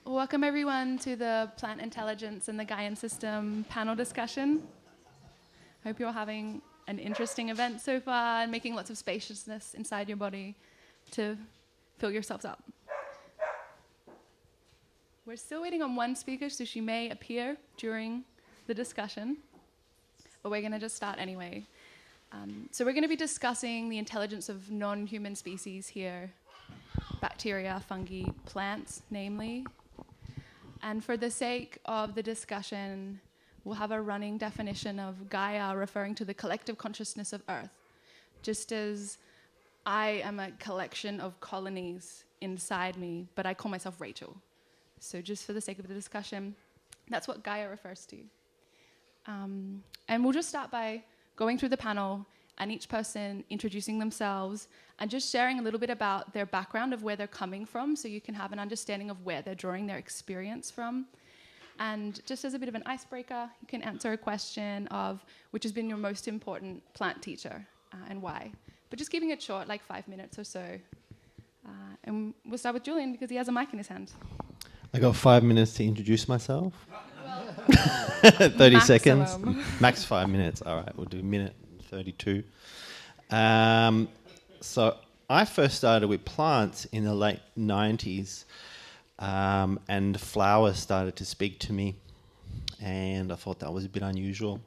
Welcome everyone to the Plant Intelligence and the Gaian System panel discussion. Hope you're having an interesting event so far and making lots of spaciousness inside your body to fill yourselves up. We're still waiting on one speaker, so she may appear during the discussion, but we're going to just start anyway. So we're going to be discussing the intelligence of non-human species here, bacteria, fungi, plants, namely. And for the sake of the discussion, we'll have a running definition of Gaia referring to the collective consciousness of Earth, just as I am a collection of colonies inside me, but I call myself Rachel. So just for the sake of the discussion, that's what Gaia refers to. And we'll just start by going through the panel and each person introducing themselves and just sharing a little bit about their background of where they're coming from so you can have an understanding of where they're drawing their experience from. And just as a bit of an icebreaker, you can answer a question of which has been your most important plant teacher and why. But just keeping it short, like 5 minutes or so. And we'll start with Julian because he has a mic in his hand. I got 5 minutes to introduce myself. Well, 30 maximum. seconds. Max 5 minutes. All right, we'll do a minute 32. So I first started with plants in the late 90s, and flowers started to speak to me, and I thought that was a bit unusual.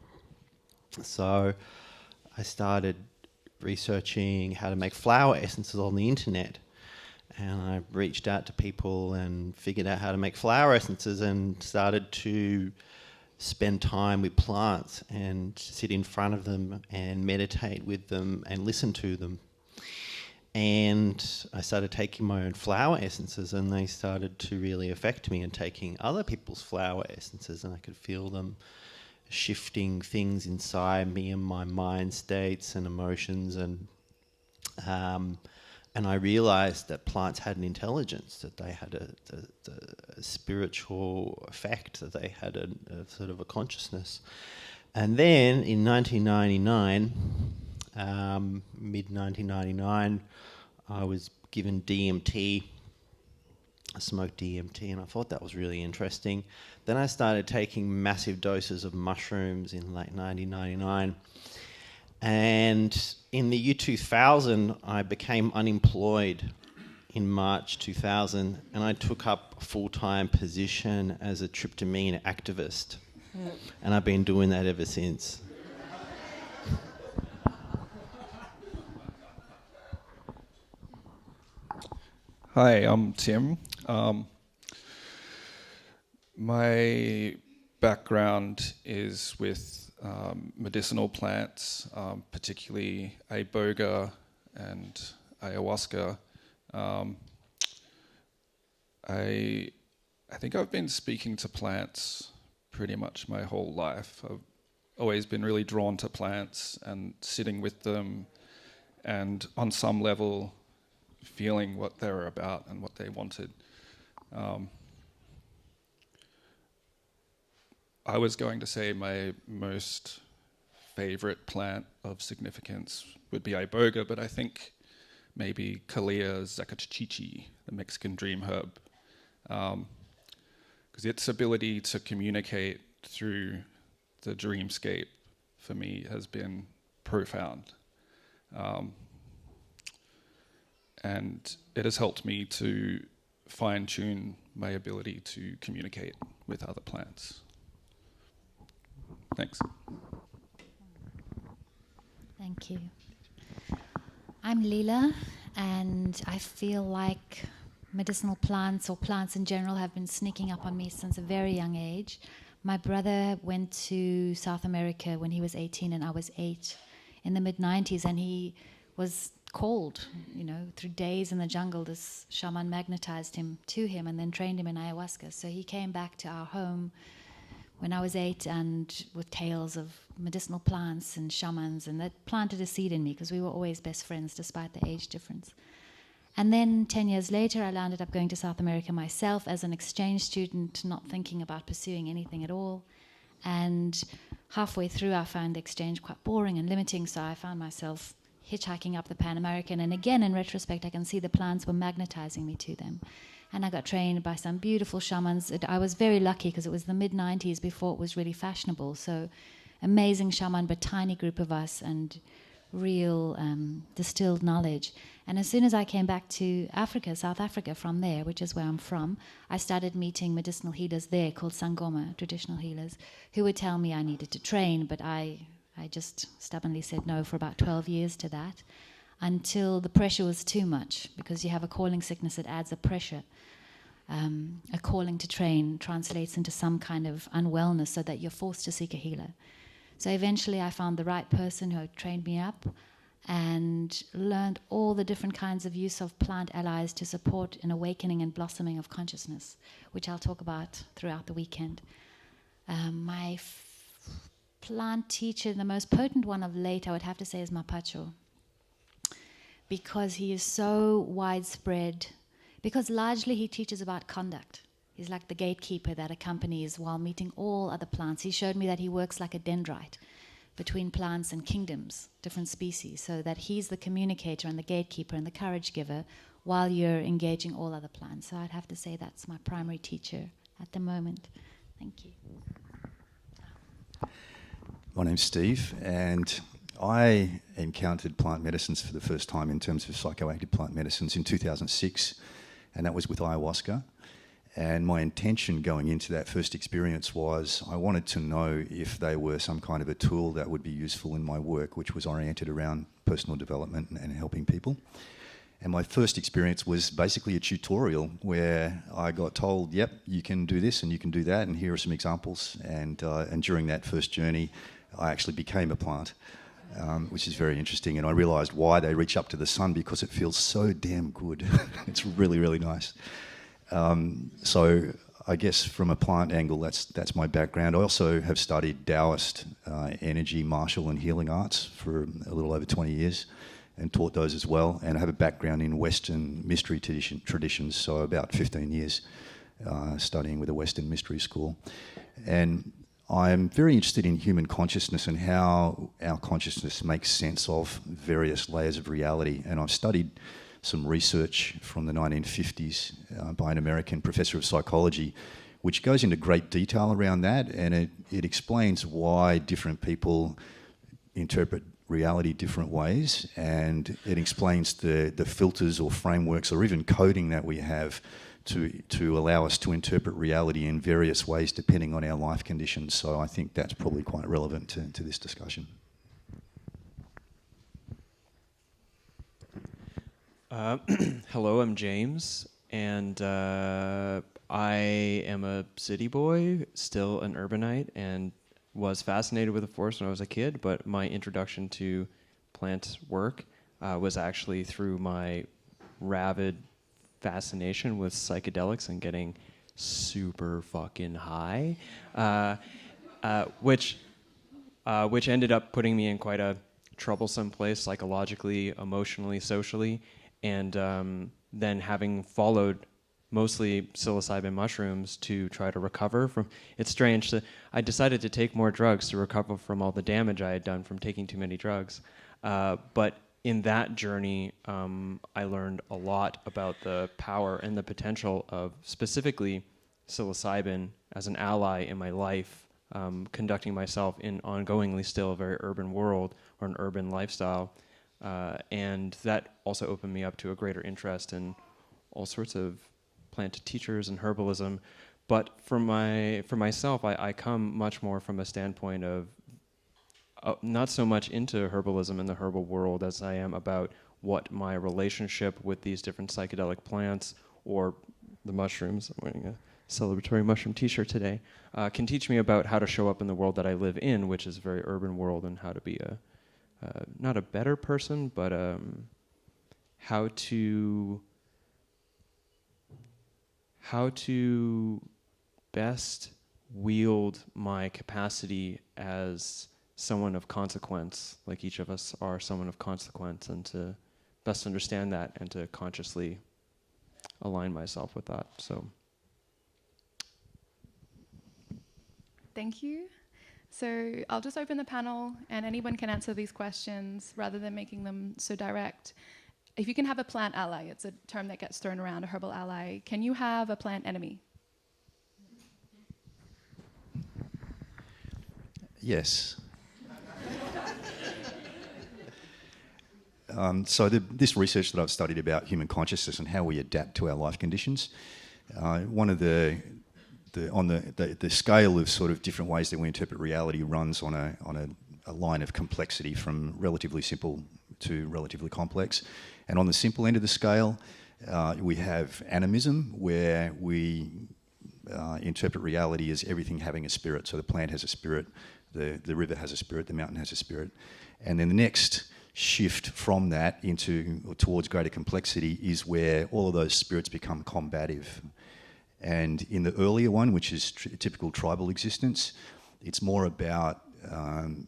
So I started researching how to make flower essences on the internet, and I reached out to people and figured out how to make flower essences and started to spend time with plants and sit in front of them and meditate with them and listen to them. And I started taking my own flower essences and they started to really affect me, and taking other people's flower essences, and I could feel them shifting things inside me and my mind states and emotions, and I realized that plants had an intelligence, that they had a spiritual effect, that they had a sort of a consciousness. And then in 1999, mid-1999, I was given DMT. I smoked DMT and I thought that was really interesting. Then I started taking massive doses of mushrooms in late 1999. And in the year 2000, I became unemployed in March 2000, and I took up a full-time position as a tryptamine activist. And I've been doing that ever since. Hi, I'm Tim. My background is with medicinal plants, particularly iboga and ayahuasca. I think I've been speaking to plants pretty much my whole life. I've always been really drawn to plants and sitting with them, and on some level feeling what they were about and what they wanted. I was going to say my most favorite plant of significance would be iboga, but I think maybe Calea zacachichi, the Mexican dream herb, because its ability to communicate through the dreamscape for me has been profound. And it has helped me to fine-tune my ability to communicate with other plants. Thanks. Thank you. I'm Leela, and I feel like medicinal plants or plants in general have been sneaking up on me since a very young age. My brother went to South America when he was 18 and I was 8 in the mid-90s, and he was called, through days in the jungle. This shaman magnetized him to him and then trained him in ayahuasca. So he came back to our home when I was 8, and with tales of medicinal plants and shamans, and that planted a seed in me because we were always best friends despite the age difference. And then 10 years later, I landed up going to South America myself as an exchange student, not thinking about pursuing anything at all. And halfway through, I found the exchange quite boring and limiting, so I found myself hitchhiking up the Pan American. And again, in retrospect, I can see the plants were magnetizing me to them. And I got trained by some beautiful shamans. I was very lucky because it was the mid-90s before it was really fashionable. So amazing shaman, but tiny group of us and real distilled knowledge. And as soon as I came back to Africa, South Africa from there, which is where I'm from, I started meeting medicinal healers there called Sangoma, traditional healers, who would tell me I needed to train, but I just stubbornly said no for about 12 years to that, until the pressure was too much, because you have a calling sickness that adds a pressure. A calling to train translates into some kind of unwellness so that you're forced to seek a healer. So eventually I found the right person who trained me up and learned all the different kinds of use of plant allies to support an awakening and blossoming of consciousness, which I'll talk about throughout the weekend. My plant teacher, the most potent one of late, I would have to say, is Mapacho, because he is so widespread, because largely he teaches about conduct. He's like the gatekeeper that accompanies while meeting all other plants. He showed me that he works like a dendrite between plants and kingdoms, different species, so that he's the communicator and the gatekeeper and the courage giver while you're engaging all other plants. So I'd have to say that's my primary teacher at the moment. Thank you. My name's Steve, and I encountered plant medicines for the first time in terms of psychoactive plant medicines in 2006, and that was with ayahuasca. And my intention going into that first experience was I wanted to know if they were some kind of a tool that would be useful in my work, which was oriented around personal development and helping people. And my first experience was basically a tutorial where I got told, yep, you can do this and you can do that, and here are some examples. And during that first journey, I actually became a plant, which is very interesting. And I realised why they reach up to the sun, because it feels so damn good. It's really, really nice. So I guess from a plant angle, that's my background. I also have studied Taoist energy, martial and healing arts for a little over 20 years and taught those as well. And I have a background in Western mystery traditions, so about 15 years studying with a Western mystery school. And I'm very interested in human consciousness and how our consciousness makes sense of various layers of reality. And I've studied some research from the 1950s by an American professor of psychology, which goes into great detail around that, and it explains why different people interpret reality different ways, and it explains the filters or frameworks or even coding that we have to allow us to interpret reality in various ways depending on our life conditions. So I think that's probably quite relevant to this discussion. Hello, I'm James, and I am a city boy, still an urbanite, and was fascinated with the forest when I was a kid, but my introduction to plant work was actually through my rabid fascination with psychedelics and getting super fucking high, which ended up putting me in quite a troublesome place psychologically, emotionally, socially. And then having followed mostly psilocybin mushrooms to try to recover from, it's strange that I decided to take more drugs to recover from all the damage I had done from taking too many drugs. But in that journey, I learned a lot about the power and the potential of specifically psilocybin as an ally in my life, conducting myself in ongoingly still a very urban world or an urban lifestyle. And that also opened me up to a greater interest in all sorts of plant teachers and herbalism. But for myself, I come much more from a standpoint of not so much into herbalism in the herbal world as I am about what my relationship with these different psychedelic plants or the mushrooms, I'm wearing a celebratory mushroom t-shirt today, can teach me about how to show up in the world that I live in, which is a very urban world, and how to be not a better person, but how to best wield my capacity as someone of consequence, like each of us are someone of consequence, and to best understand that and to consciously align myself with that. So, thank you. So I'll just open the panel and anyone can answer these questions rather than making them so direct. if you can have a plant ally, it's a term that gets thrown around, a herbal ally, can you have a plant enemy? Yes. So this research that I've studied about human consciousness and how we adapt to our life conditions, one of the scale of sort of different ways that we interpret reality runs on a line of complexity from relatively simple to relatively complex. And on the simple end of the scale, we have animism, where we interpret reality as everything having a spirit. So the plant has a spirit, the river has a spirit, the mountain has a spirit. And then the next shift from that towards greater complexity is where all of those spirits become combative. And in the earlier one, which is typical tribal existence, it's more about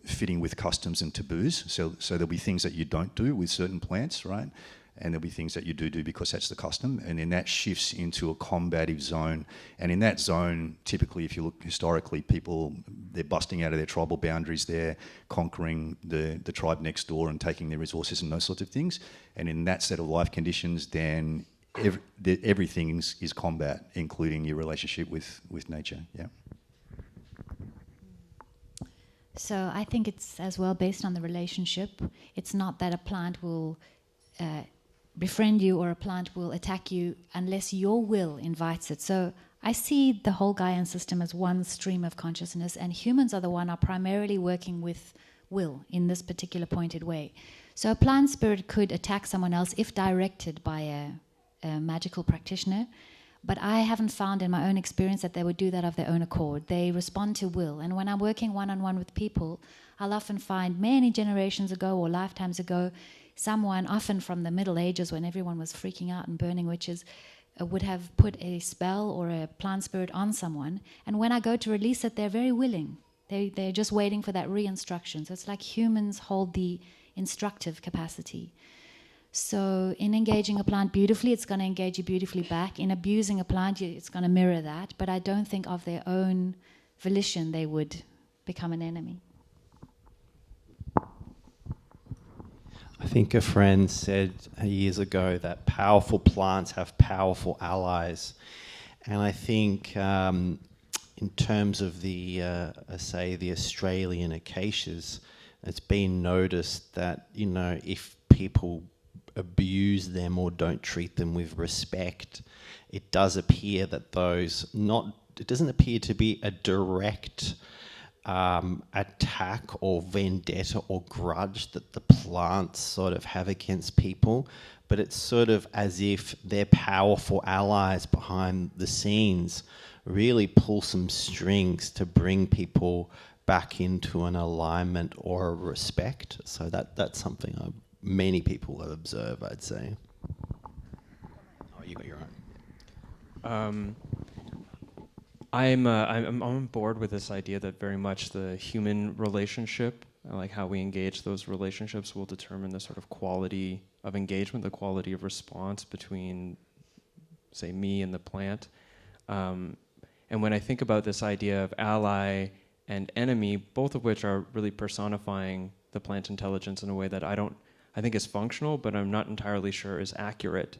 fitting with customs and taboos. So there'll be things that you don't do with certain plants, right? And there'll be things that you do because that's the custom. And then that shifts into a combative zone. And in that zone, typically, if you look historically, people, they're busting out of their tribal boundaries, they're conquering the tribe next door and taking their resources and those sorts of things. And in that set of life conditions, then everything is combat, including your relationship with nature. Yeah. So I think it's as well based on the relationship. It's not that a plant will befriend you or a plant will attack you unless your will invites it. So I see the whole Gaian system as one stream of consciousness, and humans are the one are primarily working with will in this particular pointed way. So a plant spirit could attack someone else if directed by a magical practitioner, but I haven't found in my own experience that they would do that of their own accord. They respond to will. And when I'm working one-on-one with people, I'll often find many generations ago or lifetimes ago, someone, often from the Middle Ages when everyone was freaking out and burning witches, would have put a spell or a plant spirit on someone. And when I go to release it, they're very willing. They're just waiting for that re-instruction. So it's like humans hold the instructive capacity. So in engaging a plant beautifully, it's going to engage you beautifully back. In abusing a plant, it's going to mirror that. But I don't think of their own volition they would become an enemy. I think a friend said years ago that powerful plants have powerful allies. And I think in terms of the Australian acacias, it's been noticed that, if people abuse them or don't treat them with respect, it does appear that it doesn't appear to be a direct attack or vendetta or grudge that the plants sort of have against people, but it's sort of as if their powerful allies behind the scenes really pull some strings to bring people back into an alignment or a respect. So that's something many people have observed, I'd say. Oh, you got your own. I'm on board with this idea that very much the human relationship, like how we engage those relationships, will determine the sort of quality of engagement, the quality of response between, say, me and the plant. And when I think about this idea of ally and enemy, both of which are really personifying the plant intelligence in a way that I think is functional, but I'm not entirely sure is accurate.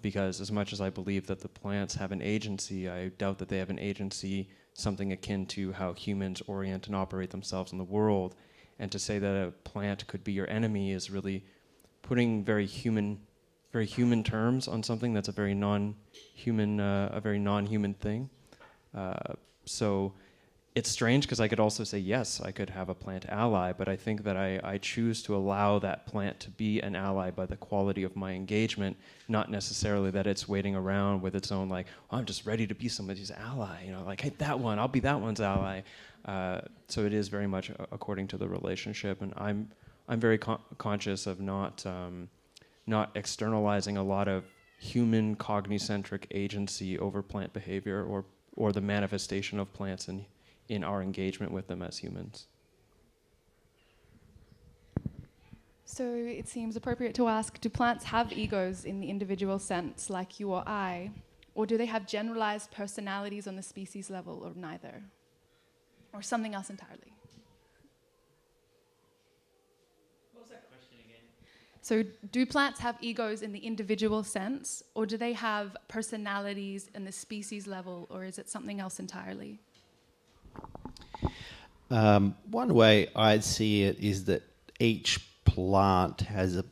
Because as much as I believe that the plants have an agency, I doubt that they have an agency something akin to how humans orient and operate themselves in the world. And to say that a plant could be your enemy is really putting very human terms on something that's a very non-human thing. So it's strange because I could also say, yes, I could have a plant ally, but I think that I choose to allow that plant to be an ally by the quality of my engagement, not necessarily that it's waiting around with its own, I'm just ready to be somebody's ally, hey, that one, I'll be that one's ally. So it is very much according to the relationship, and I'm very conscious of not externalizing a lot of human cognicentric agency over plant behavior or the manifestation of plants in our engagement with them as humans. So it seems appropriate to ask, do plants have egos in the individual sense, like you or I? Or do they have generalized personalities on the species level, or neither? Or something else entirely? What was that question again? So do plants have egos in the individual sense, or do they have personalities in the species level, or is it something else entirely? One way I'd see it is that each plant has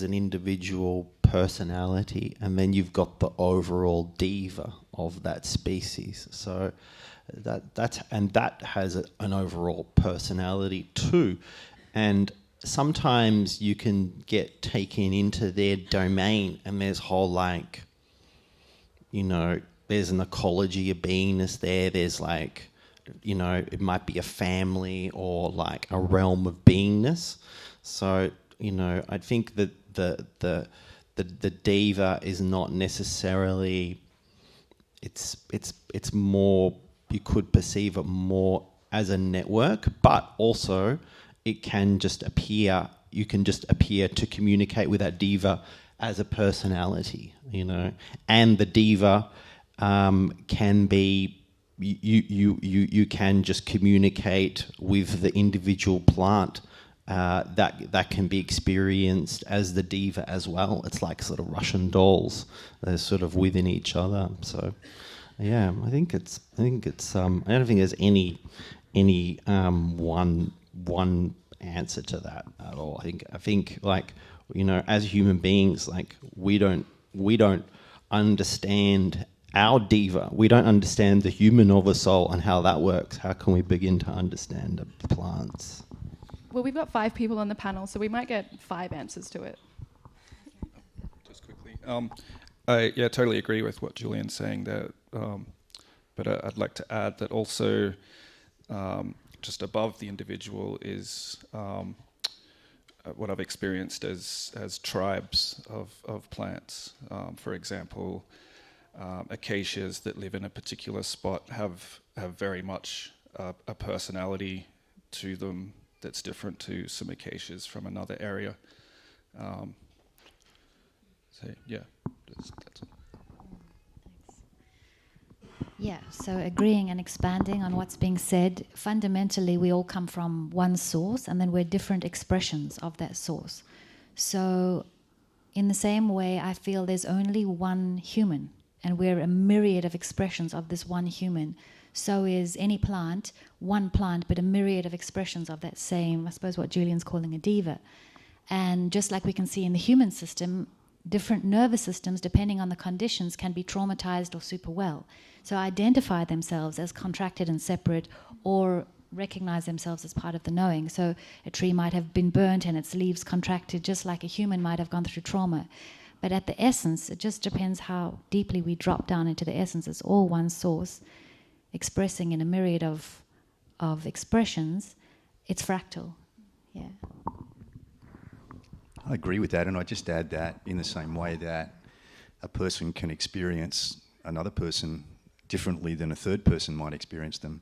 an individual personality, and then you've got the overall diva of that species. So that has an overall personality too, and sometimes you can get taken into their domain, and there's whole there's an ecology of beingness there. There's it might be a family or like a realm of beingness. So I think that the diva is not necessarily. It's more, you could perceive it more as a network, but also it can just appear. You can just appear to communicate with that diva as a personality, and the diva can be. You can just communicate with the individual plant that can be experienced as the diva as well. It's like sort of Russian dolls. They're sort of within each other. So, yeah, I think it's. I don't think there's any one answer to that at all. I think as human beings, we don't understand our diva. We don't understand the human oversoul and how that works. How can we begin to understand the plants? Well, we've got 5 people on the panel, so we might get 5 answers to it. Just quickly, I totally agree with what Julian's saying there, but I'd like to add that also just above the individual is what I've experienced as tribes of plants. For example, acacias that live in a particular spot have very much a personality to them that's different to some acacias from another area. So yeah, that's all. Yeah, so agreeing and expanding on what's being said, fundamentally we all come from one source and then we're different expressions of that source. So in the same way, I feel there's only one human and we're a myriad of expressions of this one human. So is any plant, one plant, but a myriad of expressions of that same, I suppose what Julian's calling a diva. And just like we can see in the human system, different nervous systems, depending on the conditions, can be traumatized or super well. So identify themselves as contracted and separate, or recognize themselves as part of the knowing. So a tree might have been burnt and its leaves contracted, just like a human might have gone through trauma. But at the essence, it just depends how deeply we drop down into the essence. It's all one source, expressing in a myriad of expressions. It's fractal. Yeah. I agree with that, and I just add that in the same way that a person can experience another person differently than a third person might experience them.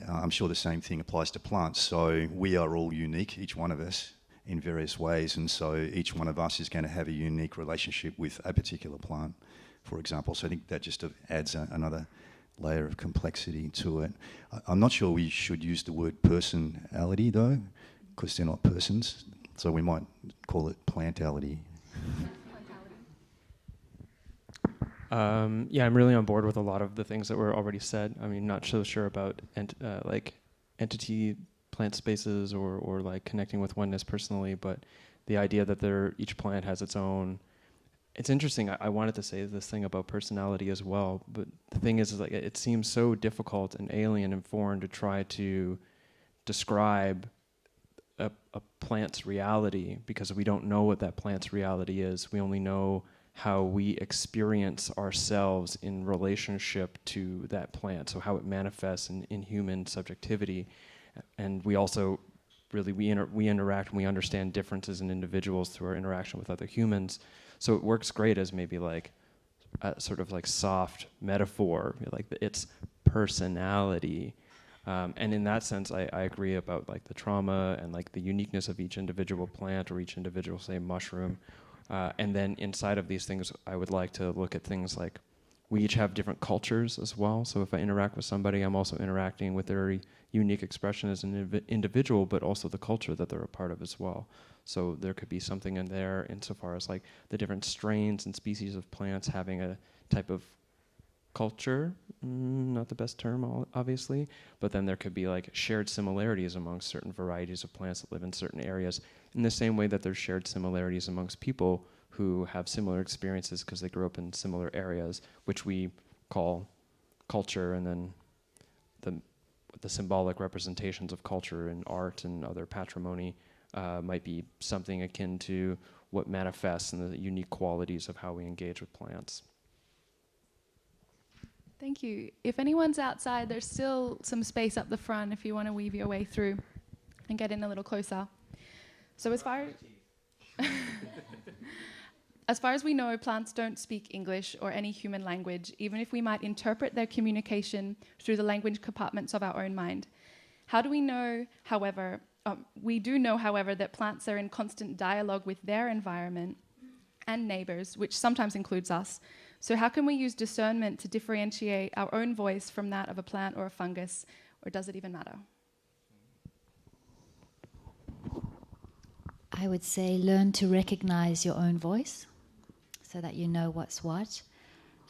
I'm sure the same thing applies to plants. So we are all unique, each one of us, in various ways, and so each one of us is going to have a unique relationship with a particular plant, for example. So I think that just adds another layer of complexity to it. I'm not sure we should use the word personality, though, because they're not persons. So we might call it plantality. Yeah, I'm really on board with a lot of the things that were already said. I mean, not so sure about entity plant spaces or like connecting with oneness personally, but the idea that each plant has its own. It's interesting. I wanted to say this thing about personality as well, but the thing is like it seems so difficult and alien and foreign to try to describe a plant's reality, because we don't know what that plant's reality is. We only know how we experience ourselves in relationship to that plant, so how it manifests in human subjectivity. And we also really, we interact and we understand differences in individuals through our interaction with other humans. So it works great as maybe like a sort of like soft metaphor, like its personality. And in that sense, I agree about like the trauma and like the uniqueness of each individual plant or each individual, say, mushroom. And then inside of these things, I would like to look at things like we each have different cultures as well. So if I interact with somebody, I'm also interacting with their unique expression as an individual, but also the culture that they're a part of as well. So there could be something in there insofar as like the different strains and species of plants having a type of culture, not the best term, obviously, but then there could be like shared similarities among certain varieties of plants that live in certain areas, in the same way that there's shared similarities amongst people who have similar experiences because they grew up in similar areas, which we call culture, and then the symbolic representations of culture in art and other patrimony might be something akin to what manifests in the unique qualities of how we engage with plants. Thank you. If anyone's outside, there's still some space up the front if you want to weave your way through and get in a little closer. So as far as we know, plants don't speak English or any human language, even if we might interpret their communication through the language compartments of our own mind. How do we know, however, we do know, however, that plants are in constant dialogue with their environment and neighbors, which sometimes includes us. So how can we use discernment to differentiate our own voice from that of a plant or a fungus, or does it even matter? I would say learn to recognize your own voice so that you know what's what.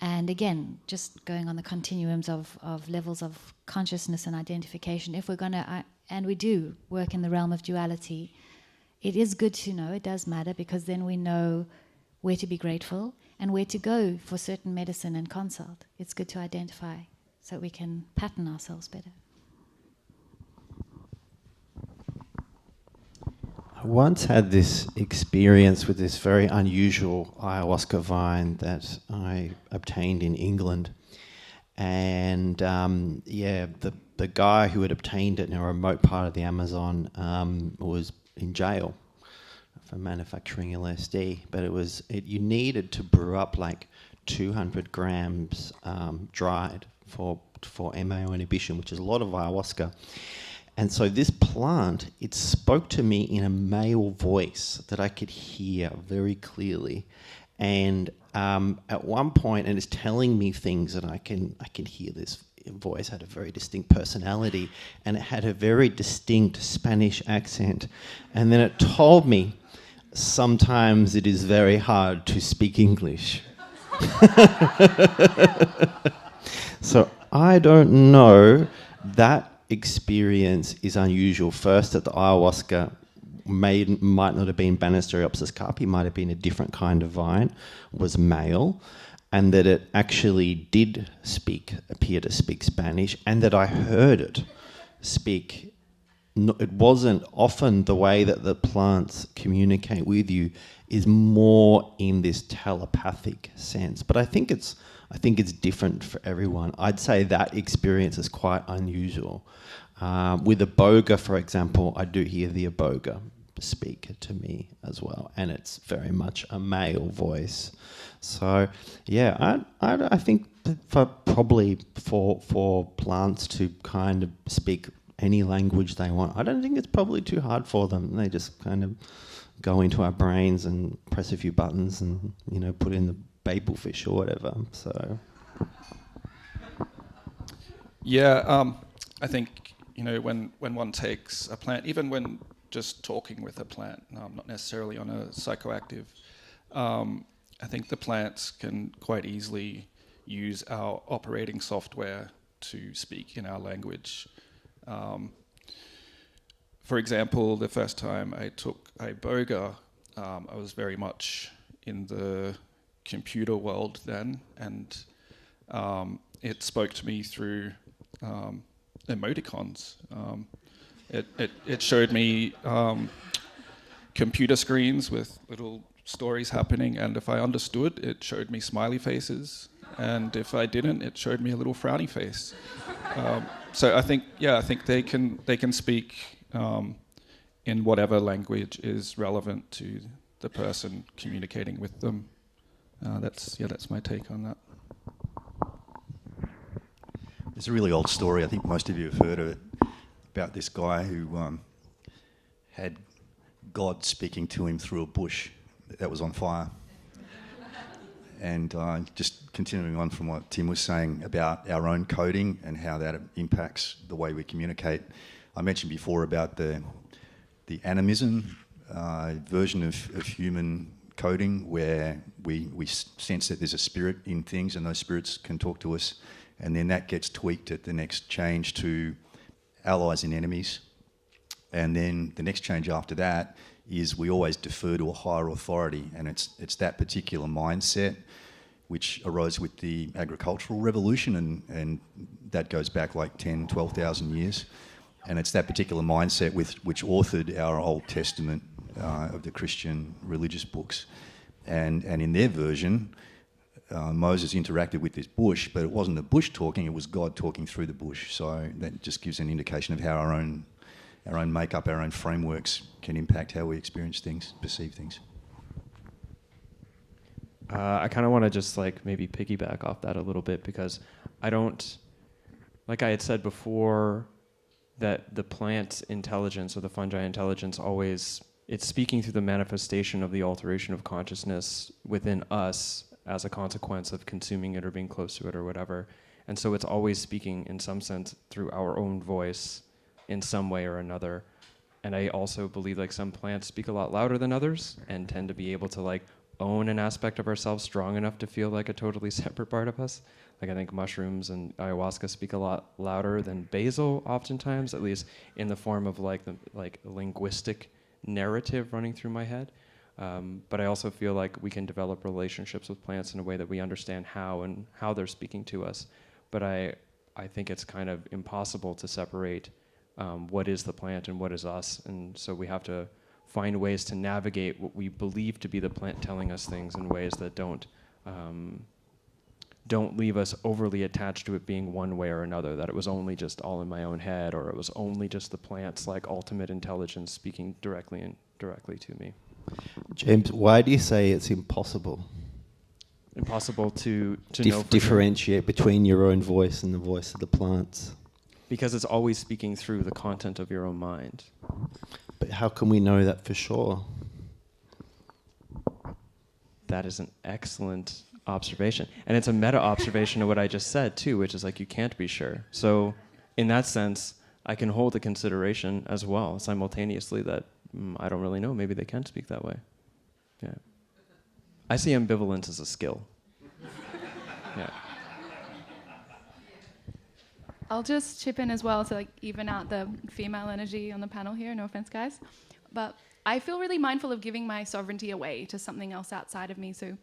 And again, just going on the continuums of levels of consciousness and identification, if we're going to, and we do work in the realm of duality, it is good to know, it does matter, because then we know where to be grateful and where to go for certain medicine and consult. It's good to identify so we can pattern ourselves better. I once had this experience with this very unusual ayahuasca vine that I obtained in England. And the guy who had obtained it in a remote part of the Amazon was in jail for manufacturing LSD. But you needed to brew up like 200 grams dried for MAO inhibition, which is a lot of ayahuasca. And so this plant, it spoke to me in a male voice that I could hear very clearly. And at one point, and it's telling me things that I can hear. This voice had a very distinct personality, and it had a very distinct Spanish accent. And then it told me, sometimes it is very hard to speak English. So I don't know, that experience is unusual. First, that the ayahuasca might not have been Banisteriopsis carpi, might have been a different kind of vine, was male, and that it actually did appear to speak Spanish, and that I heard it speak. It wasn't often the way that the plants communicate with you is more in this telepathic sense, but I think it's different for everyone. I'd say that experience is quite unusual. With iboga, for example, I do hear the iboga speak to me as well, and it's very much a male voice. So, yeah, I think for plants to kind of speak any language they want, I don't think it's probably too hard for them. They just kind of go into our brains and press a few buttons and, put in the babelfish or whatever. So, yeah, I think when one takes a plant, even when just talking with a plant, not necessarily on a psychoactive, I think the plants can quite easily use our operating software to speak in our language. For example, the first time I took iboga, I was very much in the computer world then, and it spoke to me through emoticons. It showed me computer screens with little stories happening, and if I understood, it showed me smiley faces, and if I didn't, it showed me a little frowny face. So I think they can speak in whatever language is relevant to the person communicating with them. That's my take on that. There's a really old story, I think most of you have heard of it, about this guy who had God speaking to him through a bush that was on fire. And just continuing on from what Tim was saying about our own coding and how that impacts the way we communicate. I mentioned before about the animism version of human coding, where we sense that there's a spirit in things and those spirits can talk to us, and then that gets tweaked at the next change to allies and enemies. And then the next change after that is we always defer to a higher authority, and it's that particular mindset which arose with the agricultural revolution, and that goes back like 10, 12,000 years. And it's that particular mindset which authored our Old Testament of the Christian religious books. And in their version, Moses interacted with this bush, but it wasn't the bush talking, it was God talking through the bush. So that just gives an indication of how our own makeup, our own frameworks can impact how we experience things, perceive things. I kind of want to just like maybe piggyback off that a little bit, because I don't, like I had said before, that the plant intelligence or the fungi intelligence always, it's speaking through the manifestation of the alteration of consciousness within us as a consequence of consuming it or being close to it or whatever. And so it's always speaking in some sense through our own voice in some way or another. And I also believe like some plants speak a lot louder than others and tend to be able to like own an aspect of ourselves strong enough to feel like a totally separate part of us. Like I think mushrooms and ayahuasca speak a lot louder than basil oftentimes, at least in the form of like the linguistic narrative running through my head. But I also feel like we can develop relationships with plants in a way that we understand how they're speaking to us. But I think it's kind of impossible to separate what is the plant and what is us. And so we have to find ways to navigate what we believe to be the plant telling us things in ways that don't leave us overly attached to it being one way or another, that it was only just all in my own head, or it was only just the plant's like ultimate intelligence speaking directly to me. James, why do you say it's impossible? Impossible to know. Differentiate between your own voice and the voice of the plants. Because it's always speaking through the content of your own mind. But how can we know that for sure? That is an excellent observation. And it's a meta-observation of what I just said, too, which is like you can't be sure. So in that sense, I can hold a consideration as well, simultaneously, that I don't really know. Maybe they can speak that way. Yeah. I see ambivalence as a skill. Yeah. I'll just chip in as well to like even out the female energy on the panel here. No offense, guys. But I feel really mindful of giving my sovereignty away to something else outside of me. So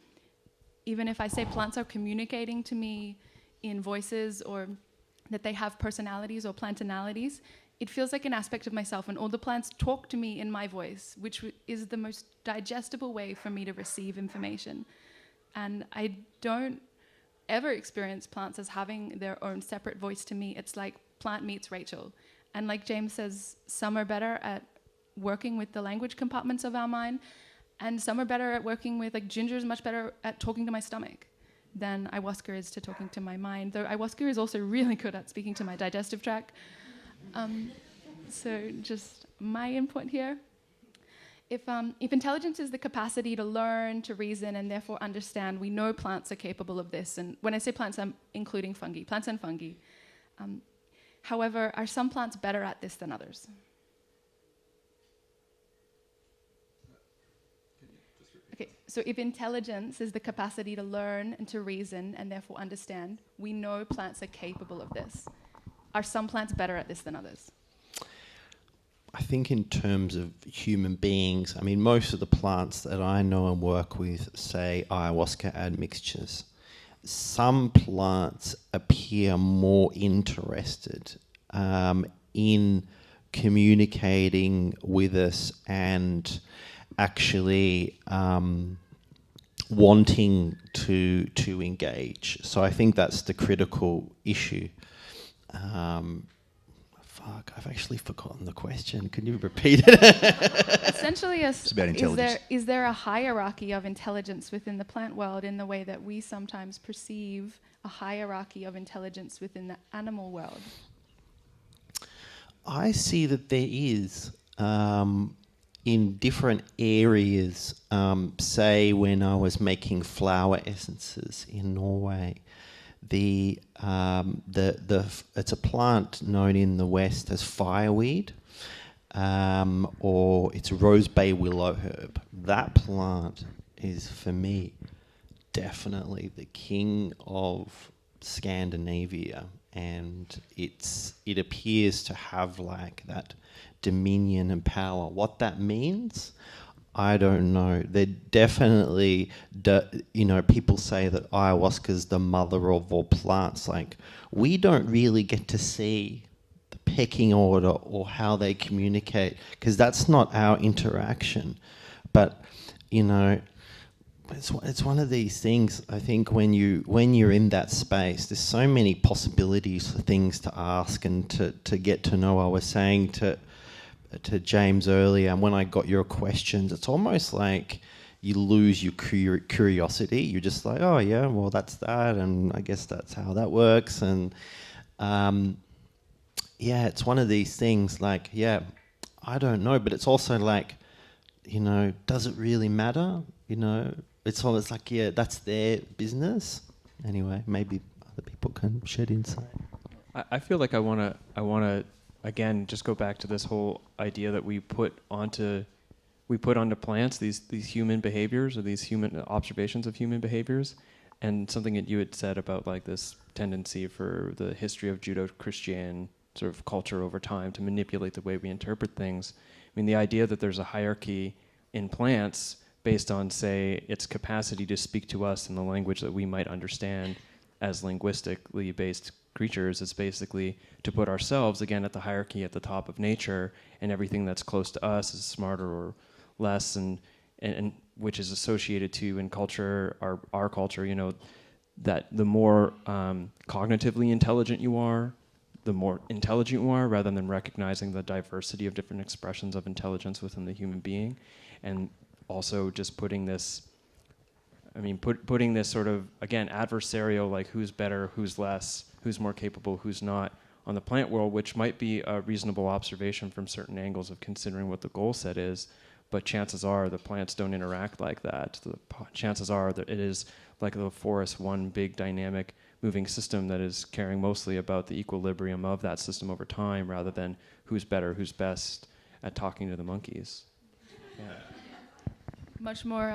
even if I say plants are communicating to me in voices, or that they have personalities or plantinalities, it feels like an aspect of myself, and all the plants talk to me in my voice, which is the most digestible way for me to receive information. And I don't ever experience plants as having their own separate voice to me. It's like plant meets Rachel. And like James says, some are better at working with the language compartments of our mind, and some are better at working with, like ginger is much better at talking to my stomach than ayahuasca is to talking to my mind, though ayahuasca is also really good at speaking to my digestive tract. So just my input here. If intelligence is the capacity to learn, to reason, and therefore understand, we know plants are capable of this. And when I say plants, I'm including fungi, plants and fungi. However, are some plants better at this than others? Okay, so if intelligence is the capacity to learn and to reason and therefore understand, we know plants are capable of this. Are some plants better at this than others? I think in terms of human beings, I mean, most of the plants that I know and work with, say ayahuasca admixtures, some plants appear more interested in communicating with us and actually wanting to engage. So I think that's the critical issue. I've actually forgotten the question. Can you repeat it? Essentially, it's about intelligence. Is there a hierarchy of intelligence within the plant world in the way that we sometimes perceive a hierarchy of intelligence within the animal world? I see that there is. in different areas, say when I was making flower essences in Norway, it's a plant known in the West as fireweed, or it's rose bay willow herb. That plant is, for me, definitely the king of Scandinavia, and it appears to have like that dominion and power. What that means, I don't know. They definitely, people say that ayahuasca is the mother of all plants. Like, we don't really get to see the pecking order or how they communicate, because that's not our interaction. But, it's one of these things. I think when you're in that space, there's so many possibilities for things to ask and to get to know. I was saying to James earlier, and when I got your questions, it's almost like you lose your curiosity. You're just like, oh yeah, well that's that, and I guess that's how that works. And it's one of these things. Like, I don't know, but it's also like, does it really matter? It's almost like, that's their business. Anyway, maybe other people can shed insight. I feel like I want to again just go back to this whole idea that we put onto plants these human behaviors, or these human observations of human behaviors, and something that you had said about like this tendency for the history of Judeo-Christian sort of culture over time to manipulate the way we interpret things. I mean, the idea that there's a hierarchy in plants based on, say, its capacity to speak to us in the language that we might understand as linguistically based creatures, is basically to put ourselves, again, at the hierarchy at the top of nature, and everything that's close to us is smarter or less, and which is associated to, in culture, our culture, that the more cognitively intelligent you are, the more intelligent you are, rather than recognizing the diversity of different expressions of intelligence within the human being. And also just putting this sort of, again, adversarial, like who's better, who's less, who's more capable, who's not, on the plant world, which might be a reasonable observation from certain angles of considering what the goal set is, but chances are the plants don't interact like that. Chances are that it is like the forest, one big dynamic moving system that is caring mostly about the equilibrium of that system over time, rather than who's better, who's best at talking to the monkeys. Yeah. Much more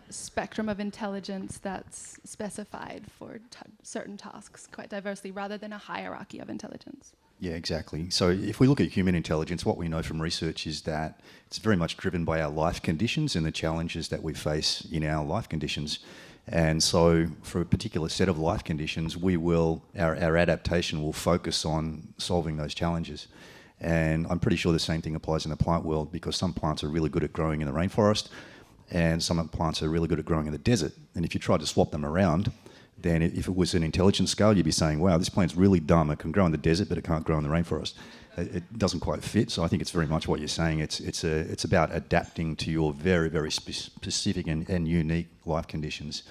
spectrum of intelligence that's specified for certain tasks quite diversely, rather than a hierarchy of intelligence. Yeah, exactly. So if we look at human intelligence, what we know from research is that it's very much driven by our life conditions and the challenges that we face in our life conditions. And so for a particular set of life conditions, our adaptation will focus on solving those challenges. And I'm pretty sure the same thing applies in the plant world, because some plants are really good at growing in the rainforest, and some plants are really good at growing in the desert. And if you tried to swap them around, then if it was an intelligence scale, you'd be saying, wow, this plant's really dumb. It can grow in the desert, but it can't grow in the rainforest. It doesn't quite fit. So I think it's very much what you're saying. It's about adapting to your very, very specific and unique life conditions.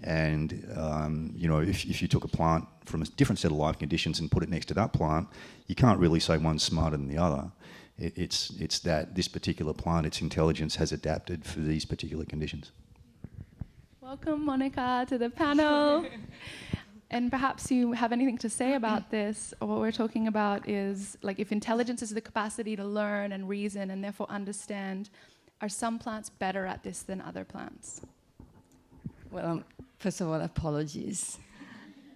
And, if you took a plant from a different set of life conditions and put it next to that plant, you can't really say one's smarter than the other. It's that this particular plant, its intelligence has adapted for these particular conditions. Welcome, Monica, to the panel. And perhaps you have anything to say about this, or what we're talking about is, like, if intelligence is the capacity to learn and reason and therefore understand, are some plants better at this than other plants? Well, first of all, apologies.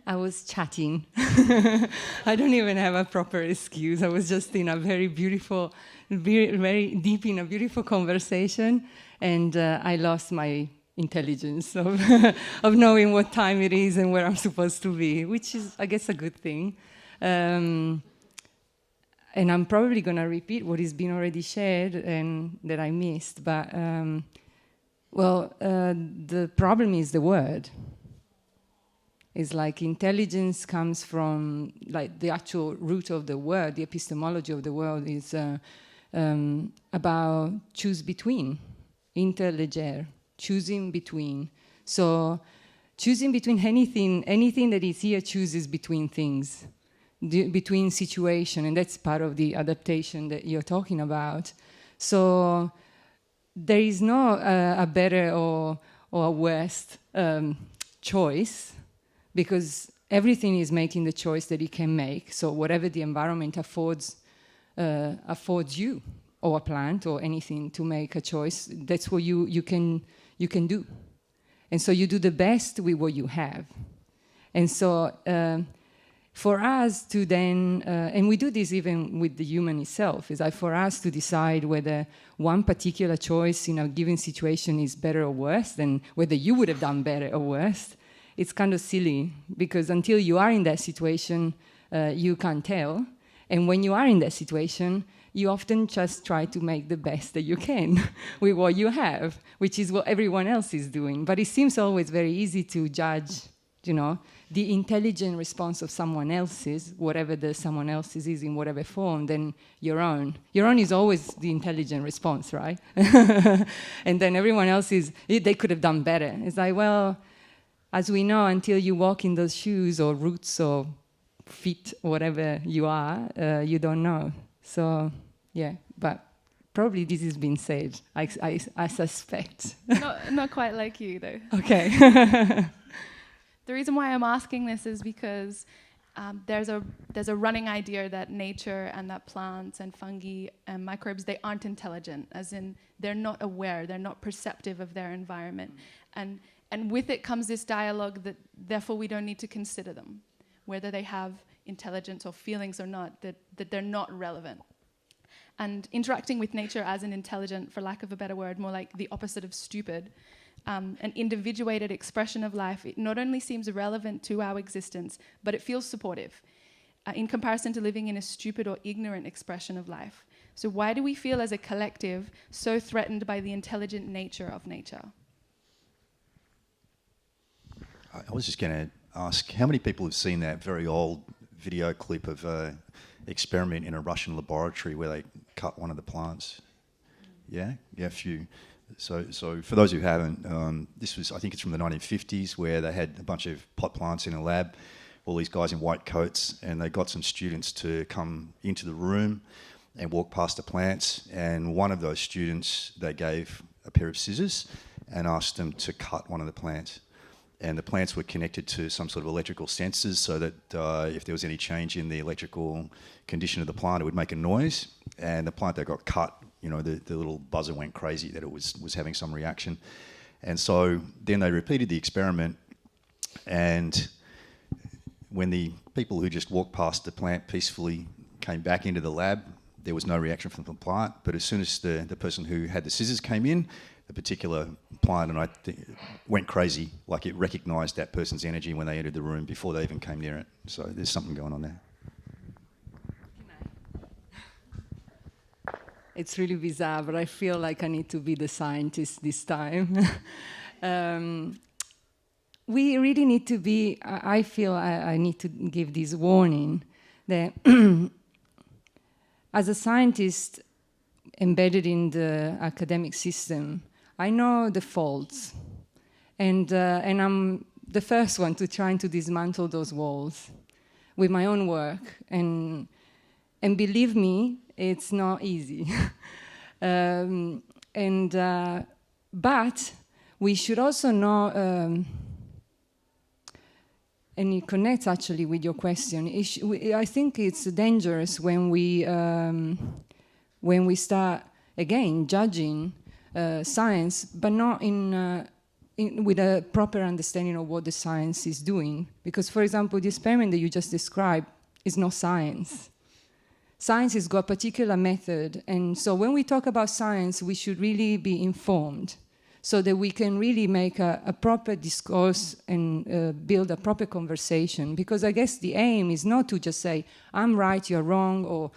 I was chatting. I don't even have a proper excuse. I was just in a very beautiful, very deep in a beautiful conversation, and I lost my intelligence of knowing what time it is and where I'm supposed to be, which is, I guess, a good thing. And I'm probably going to repeat what has been already shared and that I missed. But, the problem is the word. It's like intelligence comes from, like, the actual root of the word. The epistemology of the word is about choose between, interleger, choosing between. So choosing between anything that is here chooses between things, between situation, and that's part of the adaptation that you're talking about. So there is no a better or a worse choice, because everything is making the choice that it can make. So whatever the environment affords you, or a plant, or anything, to make a choice, that's what you can do. And so you do the best with what you have. And so for us to then, and we do this even with the human itself, is like for us to decide whether one particular choice in a given situation is better or worse, than whether you would have done better or worse, it's kind of silly, because until you are in that situation, you can't tell. And when you are in that situation, you often just try to make the best that you can with what you have, which is what everyone else is doing. But it seems always very easy to judge, the intelligent response of someone else's, whatever the someone else's is in whatever form, than your own. Your own is always the intelligent response, right? And then everyone else they could have done better. It's like, well, as we know, until you walk in those shoes or roots or feet, whatever you are, you don't know. So, yeah, but probably this has been said, I suspect. Not quite like you, though. Okay. The reason why I'm asking this is because there's a running idea that nature and that plants and fungi and microbes, they aren't intelligent, as in they're not aware, they're not perceptive of their environment. And with it comes this dialogue that therefore we don't need to consider them, whether they have intelligence or feelings or not, that they're not relevant. And interacting with nature as an intelligent, for lack of a better word, more like the opposite of stupid, an individuated expression of life, it not only seems relevant to our existence, but it feels supportive in comparison to living in a stupid or ignorant expression of life. So why do we feel as a collective so threatened by the intelligent nature of nature? I was just going to ask, how many people have seen that very old video clip of an experiment in a Russian laboratory where they cut one of the plants? Yeah, a few. So for those who haven't, this was, I think it's from the 1950s, where they had a bunch of pot plants in a lab, all these guys in white coats, and they got some students to come into the room and walk past the plants, and one of those students, they gave a pair of scissors and asked them to cut one of the plants. And the plants were connected to some sort of electrical sensors, so that if there was any change in the electrical condition of the plant, it would make a noise. And the plant that got cut, the little buzzer went crazy that it was having some reaction. And so then they repeated the experiment, and when the people who just walked past the plant peacefully came back into the lab, there was no reaction from the plant. But as soon as the person who had the scissors came in, the particular plant, and went crazy, like it recognised that person's energy when they entered the room before they even came near it. So there's something going on there. It's really bizarre, but I feel like I need to be the scientist this time. We really need to be, I feel I need to give this warning that as a scientist embedded in the academic system, I know the faults, and I'm the first one to try to dismantle those walls with my own work, and believe me, it's not easy. But we should also know, and it connects actually with your question. I think it's dangerous when we start again judging science, but not with a proper understanding of what the science is doing. Because, for example, the experiment that you just described is not science. Science has got a particular method, and so when we talk about science, we should really be informed so that we can really make a proper discourse and build a proper conversation. Because I guess the aim is not to just say, I'm right, you're wrong, or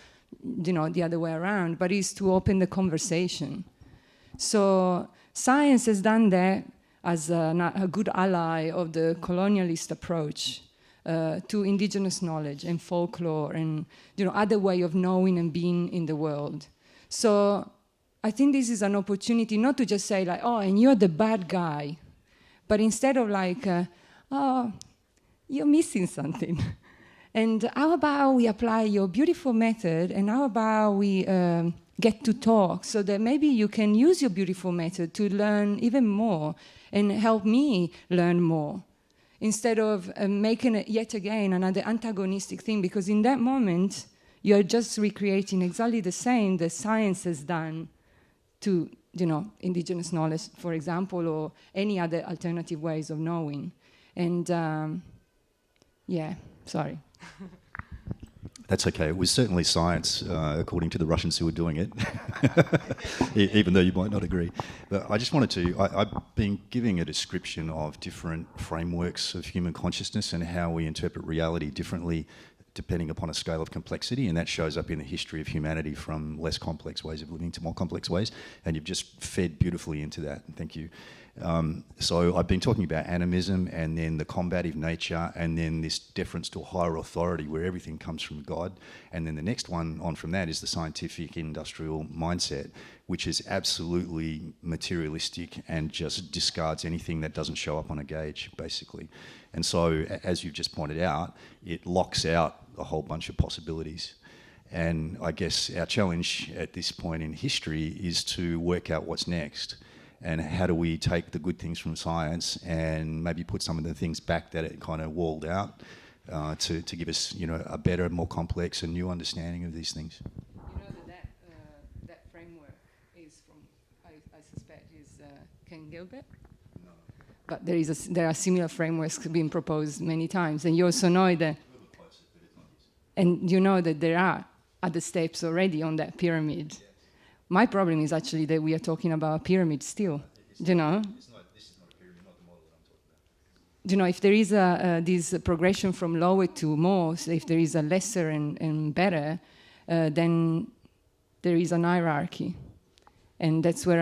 the other way around, but is to open the conversation. So science has done that as a good ally of the colonialist approach to indigenous knowledge and folklore and other way of knowing and being in the world. So I think this is an opportunity not to just say like, oh, and you're the bad guy, but instead of like, oh, you're missing something. And how about we apply your beautiful method, and how about we get to talk, so that maybe you can use your beautiful method to learn even more and help me learn more, instead of making it yet again another antagonistic thing, because in that moment you're just recreating exactly the same that science has done to, indigenous knowledge, for example, or any other alternative ways of knowing. And sorry. That's okay. It was certainly science, according to the Russians who were doing it, even though you might not agree. But I just wanted to, I've been giving a description of different frameworks of human consciousness and how we interpret reality differently depending upon a scale of complexity, and that shows up in the history of humanity from less complex ways of living to more complex ways, and you've just fed beautifully into that. Thank you. So I've been talking about animism, and then the combative nature, and then this deference to a higher authority where everything comes from God. And then the next one on from that is the scientific industrial mindset, which is absolutely materialistic and just discards anything that doesn't show up on a gauge, basically. And so, as you've just pointed out, it locks out a whole bunch of possibilities. And I guess our challenge at this point in history is to work out what's next. And how do we take the good things from science and maybe put some of the things back that it kind of walled out to give us, a better, more complex and new understanding of these things? That framework is from, I suspect, is Ken Gilbert. No. But there are similar frameworks being proposed many times, and you also know that, and you know that there are other steps already on that pyramid. Yeah. My problem is actually that we are talking about a pyramid still, This is not a pyramid, not the model that I'm talking about. If there is this progression from lower to more, so if there is a lesser and better, then there is an hierarchy. And that's where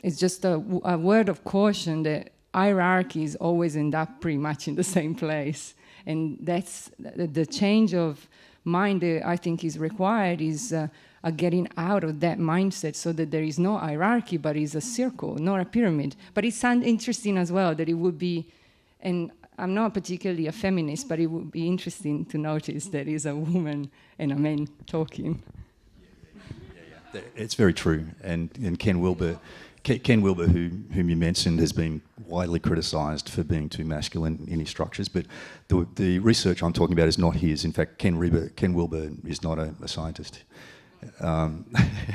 it's just a word of caution that hierarchies always end up pretty much in the same place. And that's the change of mind that I think is required is getting out of that mindset so that there is no hierarchy, but is a circle, not a pyramid. But it sounds interesting as well that it would be, and I'm not particularly a feminist, but it would be interesting to notice that is a woman and a man talking. Yeah. It's very true. And Ken Wilber, whom you mentioned, has been widely criticised for being too masculine in his structures, but the research I'm talking about is not his. In fact, Ken Wilber is not a scientist.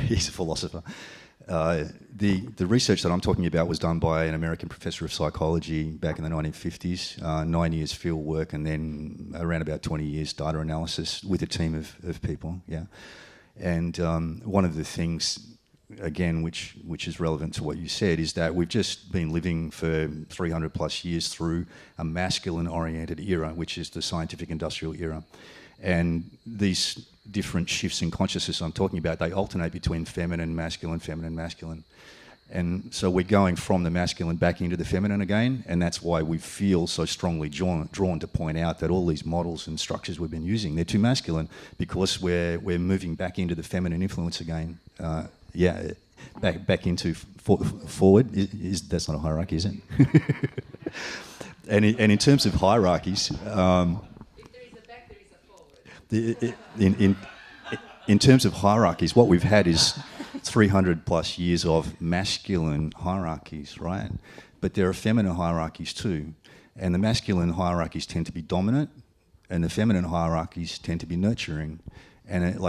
He's a philosopher. The research that I'm talking about was done by an American professor of psychology back in the 1950s, 9 years field work, and then around about 20 years data analysis with a team of people. Yeah, and one of the things, again, which is relevant to what you said, is that we've just been living for 300 plus years through a masculine-oriented era, which is the scientific industrial era. And these different shifts in consciousness I'm talking about, they alternate between feminine, masculine. And so we're going from the masculine back into the feminine again, and that's why we feel so strongly drawn to point out that all these models and structures we've been using, they're too masculine, because we're moving back into the feminine influence again. Back into forward. That's not a hierarchy, is it? and in terms of hierarchies, if there is a back, there is a forward. In terms of hierarchies, what we've had is 300 plus years of masculine hierarchies, right? But there are feminine hierarchies too, and the masculine hierarchies tend to be dominant, and the feminine hierarchies tend to be nurturing. And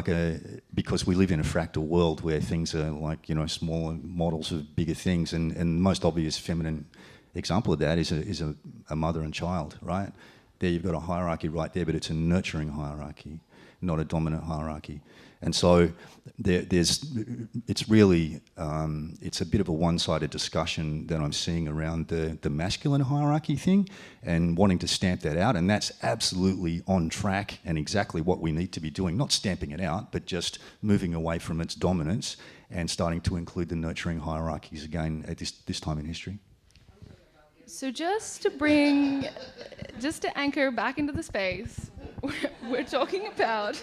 because we live in a fractal world where things are smaller models of bigger things, and the most obvious feminine example of that is a mother and child, right? There you've got a hierarchy right there, but it's a nurturing hierarchy, not a dominant hierarchy. And so it's really a bit of a one-sided discussion that I'm seeing around the masculine hierarchy thing and wanting to stamp that out, and that's absolutely on track and exactly what we need to be doing, not stamping it out, but just moving away from its dominance and starting to include the nurturing hierarchies again at this time in history. So just to anchor back into the space, we're talking about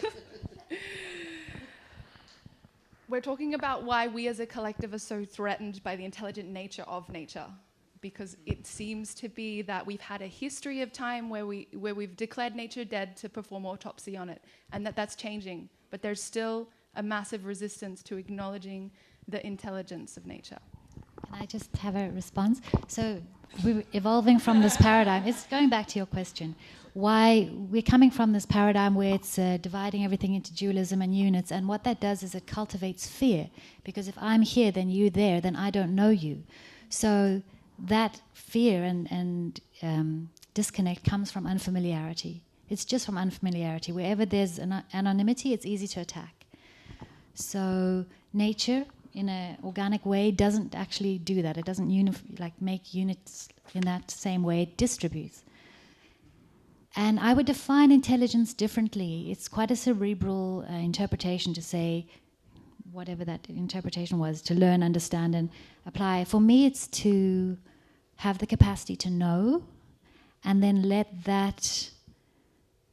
why we as a collective are so threatened by the intelligent nature of nature, because it seems to be that we've had a history of time where we've declared nature dead to perform autopsy on it, and that's changing. But there's still a massive resistance to acknowledging the intelligence of nature. Can I just have a response? So we're evolving from this paradigm. It's going back to your question. Why we're coming from this paradigm where it's dividing everything into dualism and units, and what that does is it cultivates fear. Because if I'm here, then you're there, then I don't know you. So that fear and disconnect comes from unfamiliarity. It's just from unfamiliarity. Wherever there's anonymity, it's easy to attack. So nature, in an organic way, doesn't actually do that. It doesn't make units in that same way. It distributes. And I would define intelligence differently. It's quite a cerebral interpretation to say, whatever that interpretation was, to learn, understand, and apply. For me, it's to have the capacity to know, and then let that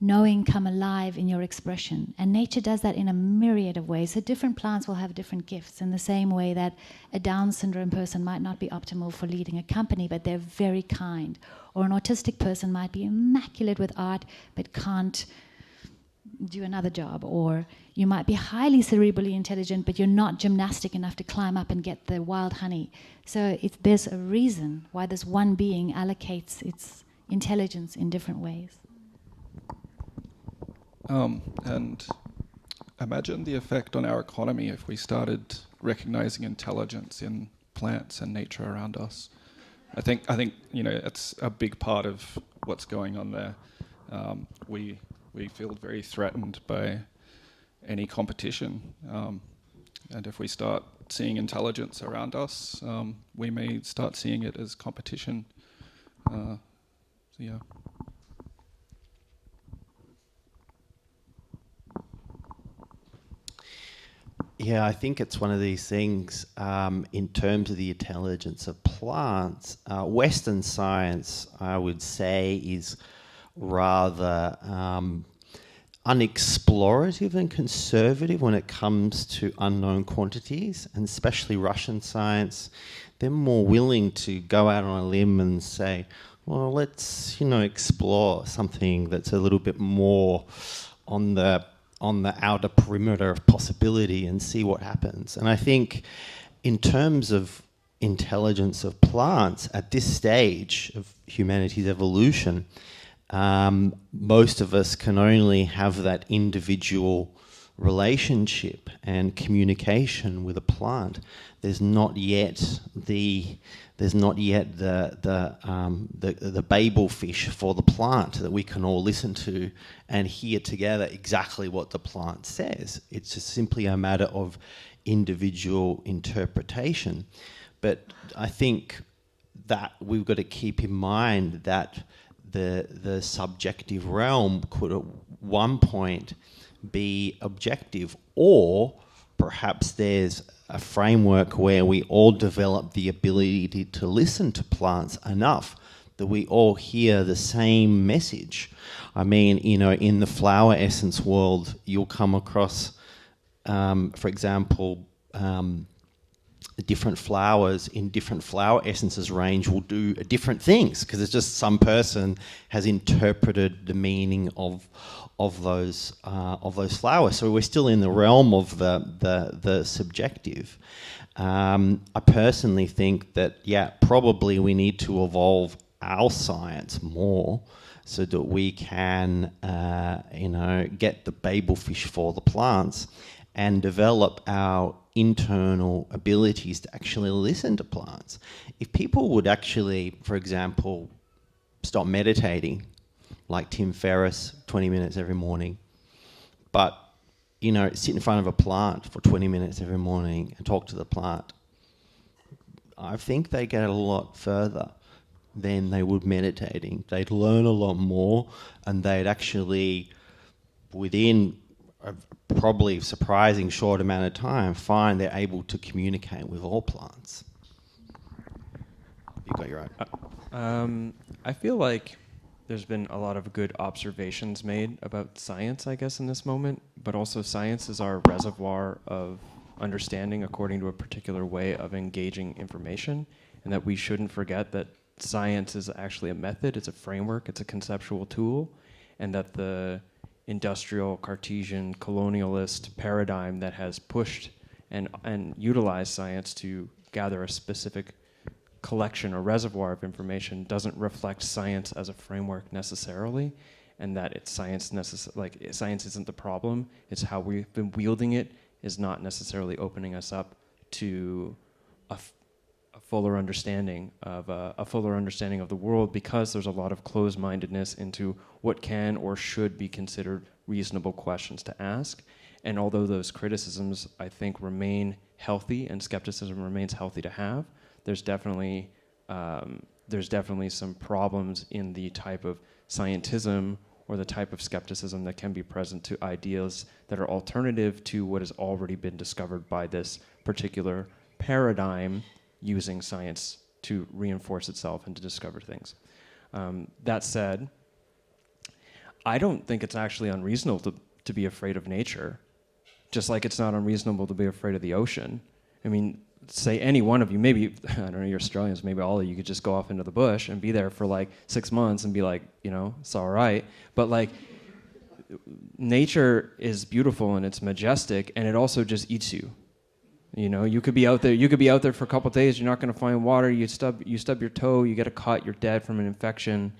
knowing come alive in your expression. And nature does that in a myriad of ways. So different plants will have different gifts, in the same way that a Down syndrome person might not be optimal for leading a company, but they're very kind. Or an autistic person might be immaculate with art, but can't do another job. Or you might be highly cerebrally intelligent, but you're not gymnastic enough to climb up and get the wild honey. So there's a reason why this one being allocates its intelligence in different ways. And imagine the effect on our economy if we started recognizing intelligence in plants and nature around us. I think it's a big part of what's going on there. We feel very threatened by any competition, and if we start seeing intelligence around us, we may start seeing it as competition. Yeah. Yeah, I think it's one of these things in terms of the intelligence of plants. Western science, I would say, is rather unexplorative and conservative when it comes to unknown quantities, and especially Russian science. They're more willing to go out on a limb and say, well, let's explore something that's a little bit more on the outer perimeter of possibility and see what happens. And I think in terms of intelligence of plants at this stage of humanity's evolution, most of us can only have that individual relationship and communication with a plant. There's not yet the Babel fish for the plant that we can all listen to and hear together exactly what the plant says. It's just simply a matter of individual interpretation. But I think that we've got to keep in mind that the subjective realm could at one point be objective, or perhaps there's a framework where we all develop the ability to listen to plants enough that we all hear the same message. I mean, in the flower essence world, you'll come across, for example, different flowers in different flower essences range will do different things, because it's just some person has interpreted the meaning of those flowers. So we're still in the realm of the subjective. I personally think that probably we need to evolve our science more so that we can get the Babel fish for the plants and develop our internal abilities to actually listen to plants. If people would actually, for example, stop meditating, like Tim Ferriss, 20 minutes every morning, but, sit in front of a plant for 20 minutes every morning and talk to the plant, I think they get a lot further than they would meditating. They'd learn a lot more, and they'd actually, within a probably surprising short amount of time, find they're able to communicate with all plants. You got your own. I feel like there's been a lot of good observations made about science, I guess, in this moment, but also science is our reservoir of understanding according to a particular way of engaging information, and that we shouldn't forget that science is actually a method, it's a framework, it's a conceptual tool, and that the industrial, Cartesian, colonialist paradigm that has pushed and utilized science to gather a specific collection or reservoir of information doesn't reflect science as a framework necessarily, and that it's science science isn't the problem. It's how we've been wielding it is not necessarily opening us up to a fuller understanding of the world, because there's a lot of closed-mindedness into what can or should be considered reasonable questions to ask. And although those criticisms, I think, remain healthy and skepticism remains healthy to have, there's definitely some problems in the type of scientism or the type of skepticism that can be present to ideas that are alternative to what has already been discovered by this particular paradigm using science to reinforce itself and to discover things. That said, I don't think it's actually unreasonable to be afraid of nature, just like it's not unreasonable to be afraid of the ocean. I mean, say any one of you, maybe, I don't know, you're Australians, maybe all of you could just go off into the bush and be there for like 6 months and be like, it's all right. But like, nature is beautiful and it's majestic, and it also just eats you. You could be out there for a couple of days, you're not going to find water, you stub your toe, you get a cut, you're dead from an infection.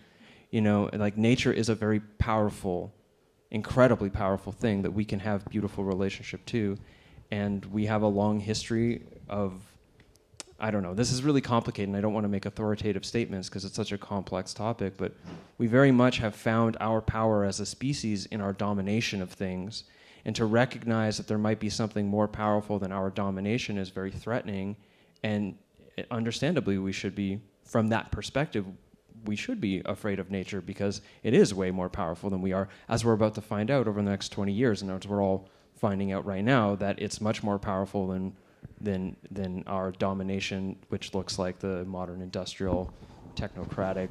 Like, nature is a very powerful, incredibly powerful thing that we can have beautiful relationship to. And we have a long history of, I don't know, this is really complicated, and I don't want to make authoritative statements because it's such a complex topic, but we very much have found our power as a species in our domination of things. And to recognize that there might be something more powerful than our domination is very threatening. And understandably, we should be, from that perspective, we should be afraid of nature because it is way more powerful than we are, as we're about to find out over the next 20 years, and as we're all finding out right now, that it's much more powerful than our domination, which looks like the modern industrial, technocratic,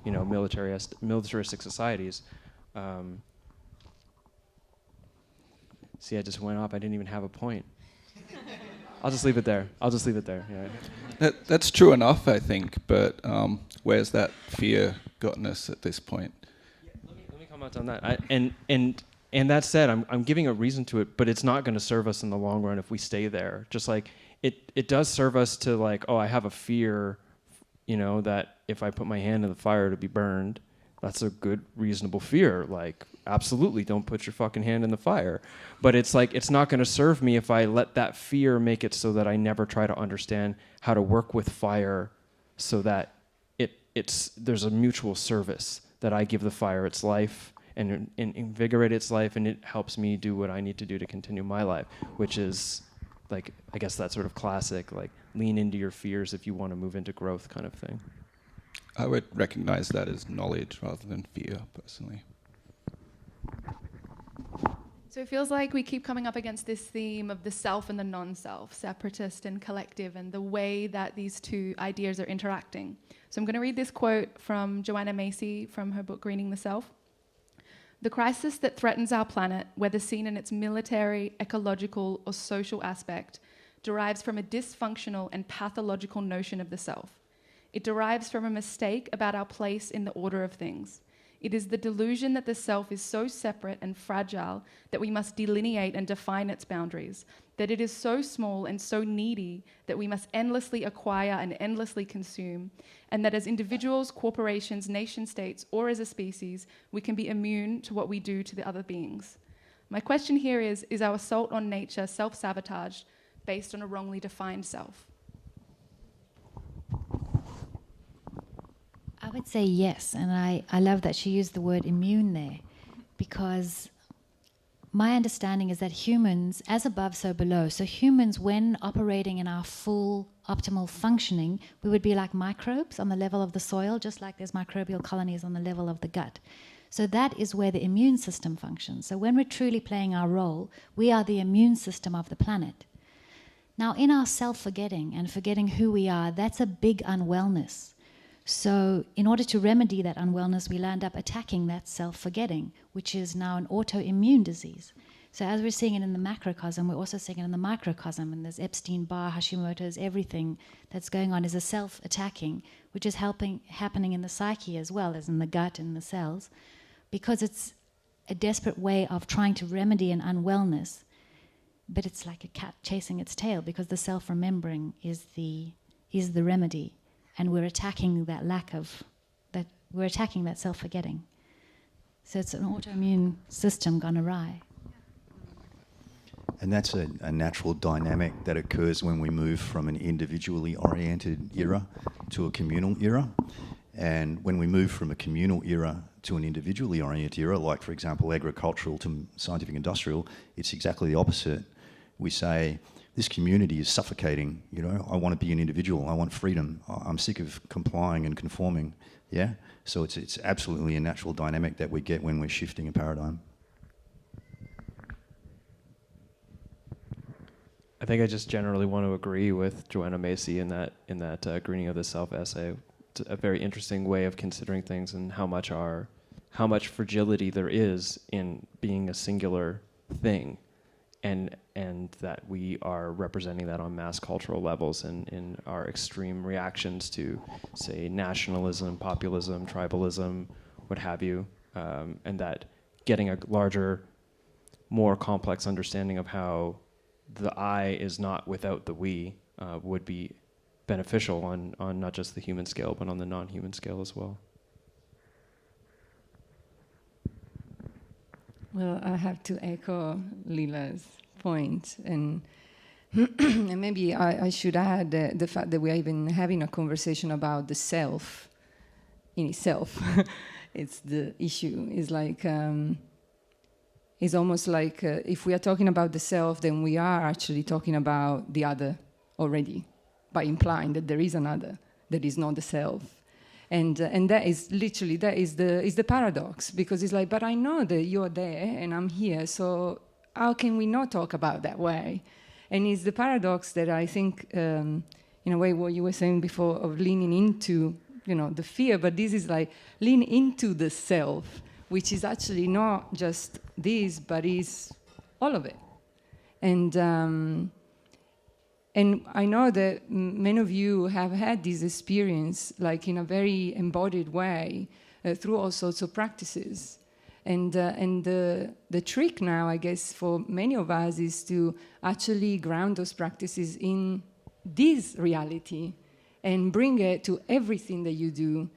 militaristic societies. See, I just went off. I didn't even have a point. I'll just leave it there. Yeah. That's true enough, I think, but where's that fear gotten us at this point? Yeah, let me comment on that. And that said, I'm giving a reason to it, but it's not going to serve us in the long run if we stay there. Just like it does serve us to, like, I have a fear, that if I put my hand in the fire to be burned. That's a good, reasonable fear. Like, absolutely, don't put your fucking hand in the fire. But it's like, it's not going to serve me if I let that fear make it so that I never try to understand how to work with fire, so that there's a mutual service, that I give the fire its life and invigorate its life, and it helps me do what I need to do to continue my life, which is, like, I guess that sort of classic, like, lean into your fears if you want to move into growth kind of thing. I would recognize that as knowledge rather than fear, personally. So it feels like we keep coming up against this theme of the self and the non-self, separatist and collective, and the way that these two ideas are interacting. So I'm going to read this quote from Joanna Macy from her book, Greening the Self. "The crisis that threatens our planet, whether seen in its military, ecological, or social aspect, derives from a dysfunctional and pathological notion of the self. It derives from a mistake about our place in the order of things. It is the delusion that the self is so separate and fragile that we must delineate and define its boundaries, that it is so small and so needy that we must endlessly acquire and endlessly consume, and that as individuals, corporations, nation states, or as a species, we can be immune to what we do to the other beings. My question here is our assault on nature self-sabotage based on a wrongly defined self?" I would say yes, and I love that she used the word immune there, because my understanding is that humans, as above, so below. So humans, when operating in our full optimal functioning, we would be like microbes on the level of the soil, just like there's microbial colonies on the level of the gut. So that is where the immune system functions. So when we're truly playing our role, we are the immune system of the planet. Now, in our self-forgetting and forgetting who we are, that's a big unwellness. So in order to remedy that unwellness, we'll end up attacking that self-forgetting, which is now an autoimmune disease. So as we're seeing it in the macrocosm, we're also seeing it in the microcosm, and there's Epstein-Barr, Hashimoto's, everything that's going on is a self-attacking, which is happening in the psyche as well as in the gut and the cells, because it's a desperate way of trying to remedy an unwellness, but it's like a cat chasing its tail, because the self-remembering is the remedy, and we're attacking that we're attacking that self-forgetting. So it's an autoimmune system gone awry. And that's a natural dynamic that occurs when we move from an individually oriented era to a communal era. And when we move from a communal era to an individually oriented era, like, for example, agricultural to scientific industrial, it's exactly the opposite. We say, this community is suffocating, you know, I want to be an individual, I want freedom, I'm sick of complying and conforming, yeah? So it's absolutely a natural dynamic that we get when we're shifting a paradigm. I think I just generally want to agree with Joanna Macy in that Greening of the Self essay. It's a very interesting way of considering things, and how much fragility there is in being a singular thing, and that we are representing that on mass cultural levels in our extreme reactions to, say, nationalism, populism, tribalism, what have you, and that getting a larger, more complex understanding of how the I is not without the we would be beneficial on not just the human scale, but on the non-human scale as well. Well, I have to echo Lila's point, and and maybe I should add the fact that we are even having a conversation about the self in itself. It's the issue. It's like it's almost like if we are talking about the self, then we are actually talking about the other already, by implying that there is another that is not the self. And that is literally, that is the paradox, because it's like, but I know that you're there and I'm here, so how can we not talk about that way? And it's the paradox that I think, in a way, what you were saying before of leaning into, you know, the fear, but this is like lean into the self, which is actually not just this, but is all of it. And I know that many of you have had this experience, like in a very embodied way, through all sorts of practices. And the trick now, I guess, for many of us is to actually ground those practices in this reality and bring it to everything that you do.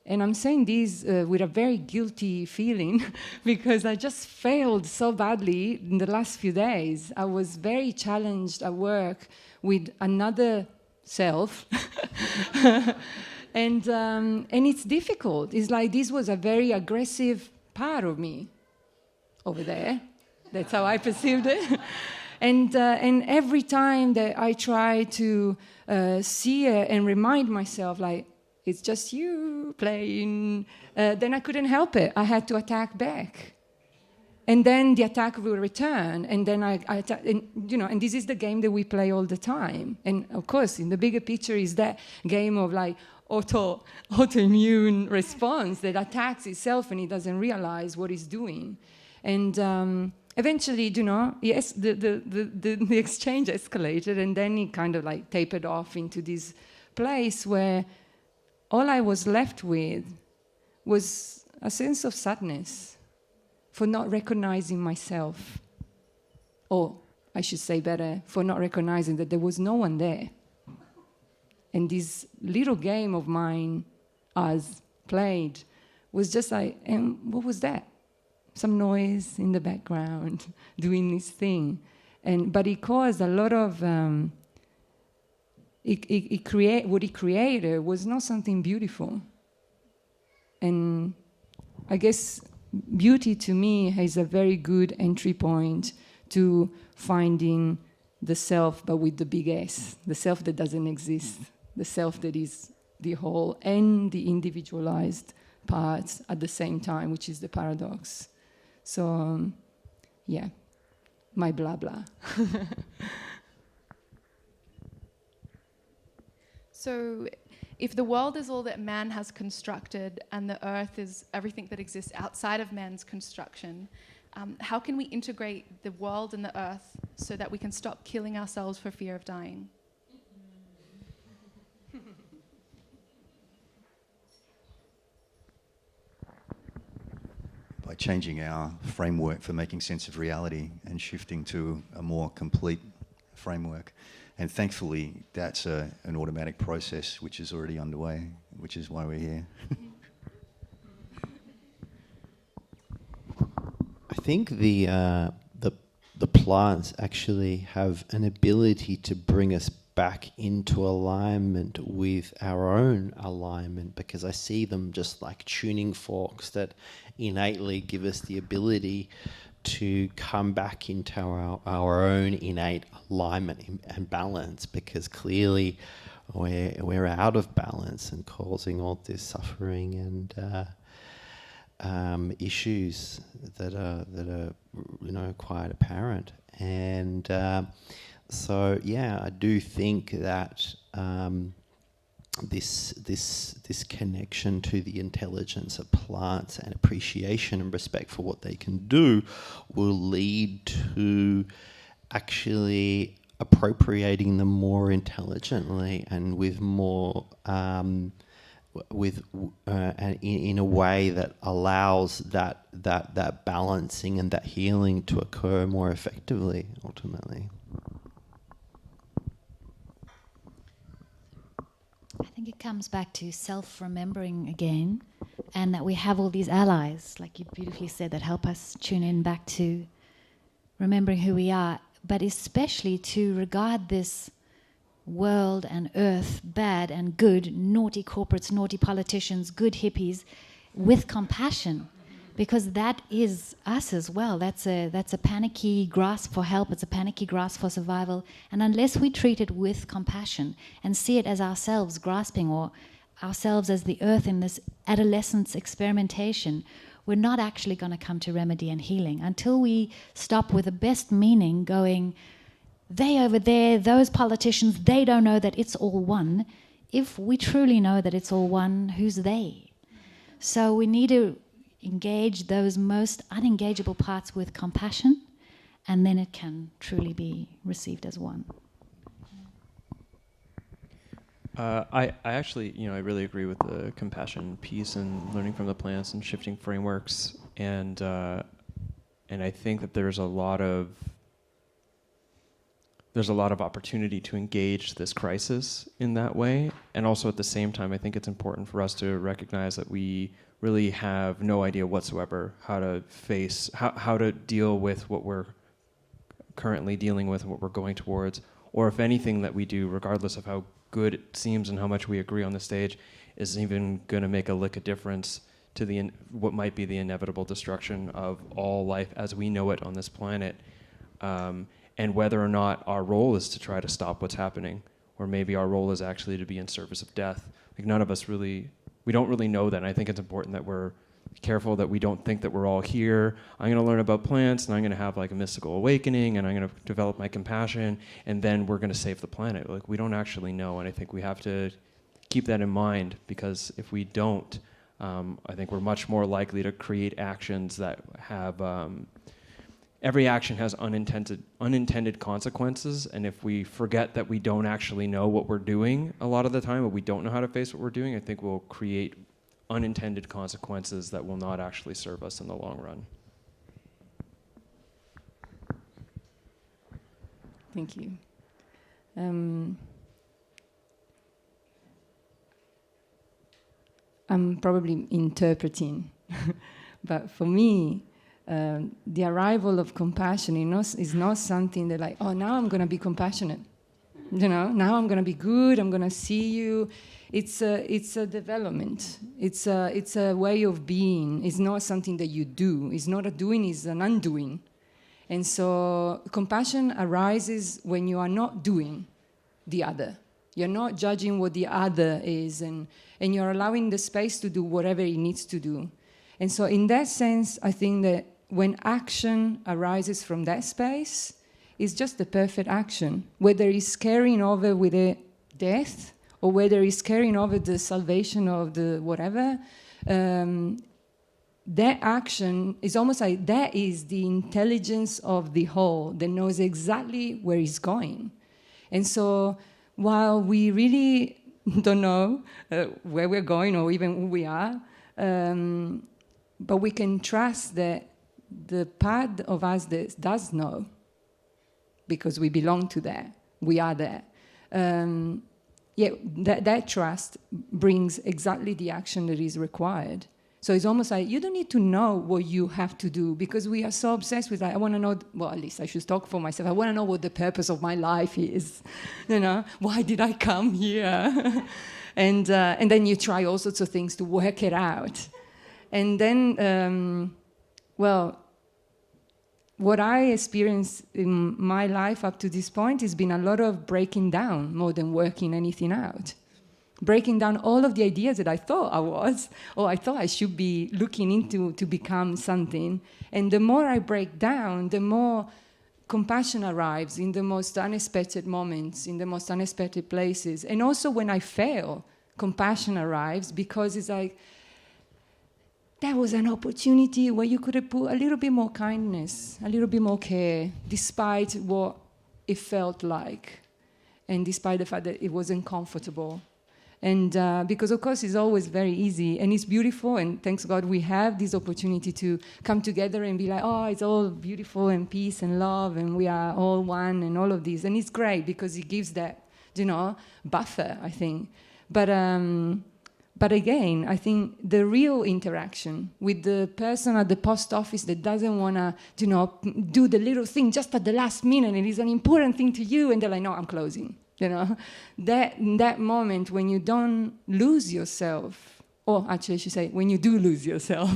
And I'm saying this with a very guilty feeling because I just failed so badly in the last few days. I was very challenged at work with another self. And it's difficult. It's like this was a very aggressive part of me over there. That's how I perceived it. And every time that I try to see it and remind myself, like, it's just you playing, then I couldn't help it. I had to attack back. And then the attack will return, and then I attack, and, you know, and this is the game that we play all the time. And of course, in the bigger picture is that game of like autoimmune response that attacks itself and it doesn't realize what it's doing. And eventually, you know, yes, the exchange escalated, and then it kind of like tapered off into this place where all I was left with was a sense of sadness for not recognizing myself. Or I should say better, for not recognizing that there was no one there. And this little game of mine, as played, was just like, and what was that? Some noise in the background doing this thing. But it caused a lot of... what it created was not something beautiful. And I guess beauty to me is a very good entry point to finding the self, but with the big S, the self that doesn't exist, the self that is the whole and the individualized parts at the same time, which is the paradox. So, yeah, my blah blah. So if the world is all that man has constructed and the earth is everything that exists outside of man's construction, how can we integrate the world and the earth so that we can stop killing ourselves for fear of dying? by changing our framework for making sense of reality and shifting to a more complete framework. And thankfully, that's an automatic process which is already underway, which is why we're here. I think the plants actually have an ability to bring us back into alignment with our own alignment, because I see them just like tuning forks that innately give us the ability to come back into our own innate alignment and balance, because clearly we're out of balance and causing all this suffering and issues that are quite apparent. And so yeah, I do think that this connection to the intelligence of plants and appreciation and respect for what they can do will lead to actually appropriating them more intelligently and with more in a way that allows that balancing and that healing to occur more effectively ultimately. I think it comes back to self-remembering again, and that we have all these allies, like you beautifully said, that help us tune in back to remembering who we are, but especially to regard this world and earth, bad and good, naughty corporates, naughty politicians, good hippies, with compassion. Because that is us as well. That's a panicky grasp for help. It's a panicky grasp for survival. And unless we treat it with compassion and see it as ourselves grasping, or ourselves as the earth in this adolescence experimentation, we're not actually going to come to remedy and healing until we stop with the best meaning going, they over there, those politicians, they don't know that it's all one. If we truly know that it's all one, who's they? So we need to engage those most unengageable parts with compassion, and then it can truly be received as one. I actually, I really agree with the compassion piece and learning from the plants and shifting frameworks, and I think that there's a lot of opportunity to engage this crisis in that way, and also at the same time, I think it's important for us to recognize that we really have no idea whatsoever how to deal with what we're currently dealing with and what we're going towards, or if anything that we do, regardless of how good it seems and how much we agree on the stage, is even going to make a lick of difference to what might be the inevitable destruction of all life as we know it on this planet, and whether or not our role is to try to stop what's happening, or maybe our role is actually to be in service of death. Like none of us we don't really know that. And I think it's important that we're careful that we don't think that we're all here. I'm going to learn about plants, and I'm going to have like a mystical awakening, and I'm going to develop my compassion, and then we're going to save the planet. Like we don't actually know, and I think we have to keep that in mind, because if we don't, I think we're much more likely to create actions that have every action has unintended consequences, and if we forget that we don't actually know what we're doing a lot of the time, or we don't know how to face what we're doing, I think we'll create unintended consequences that will not actually serve us in the long run. Thank you. I'm probably interpreting, but for me, the arrival of compassion is not something that like, oh, now I'm going to be compassionate. Now I'm going to be good. I'm going to see you. It's a development. It's a way of being. It's not something that you do. It's not a doing. It's an undoing. And so compassion arises when you are not doing the other. You're not judging what the other is, and you're allowing the space to do whatever it needs to do. And so in that sense, I think that when action arises from that space, it's just the perfect action. Whether it's carrying over with a death, or whether it's carrying over the salvation of the whatever, that action is almost like that is the intelligence of the whole that knows exactly where it's going. And so while we really don't know where we're going or even who we are, but we can trust that the part of us that does know, because we belong to that, we are there. That trust brings exactly the action that is required. So it's almost like you don't need to know what you have to do, because we are so obsessed with, like, I want to know, well, at least I should talk for myself. I want to know what the purpose of my life is. Why did I come here? and then you try all sorts of things to work it out. And then, what I experienced in my life up to this point has been a lot of breaking down more than working anything out. Breaking down all of the ideas that I thought I was, or I thought I should be looking into to become something. And the more I break down, the more compassion arrives in the most unexpected moments, in the most unexpected places. And also when I fail, compassion arrives, because it's like, that was an opportunity where you could have put a little bit more kindness, a little bit more care, despite what it felt like, and despite the fact that it wasn't comfortable. And because, of course, it's always very easy, and it's beautiful, and thanks God we have this opportunity to come together and be like, oh, it's all beautiful and peace and love, and we are all one, and all of this. And it's great because it gives that, buffer, I think. But again, I think the real interaction with the person at the post office that doesn't want to, do the little thing just at the last minute, and it is an important thing to you, and they're like, no, I'm closing. That moment when you don't lose yourself, or actually I should say, when you do lose yourself,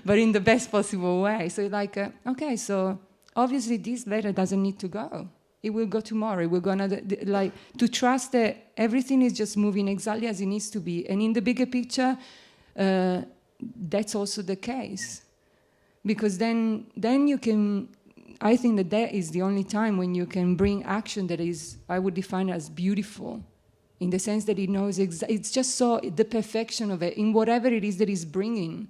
but in the best possible way. So like, okay, so obviously this letter doesn't need to go. It will go tomorrow. We're gonna to trust that everything is just moving exactly as it needs to be. And in the bigger picture, that's also the case, because then you can. I think that is the only time when you can bring action that is, I would define it as beautiful, in the sense that it knows it's just so the perfection of it in whatever it is that is bringing,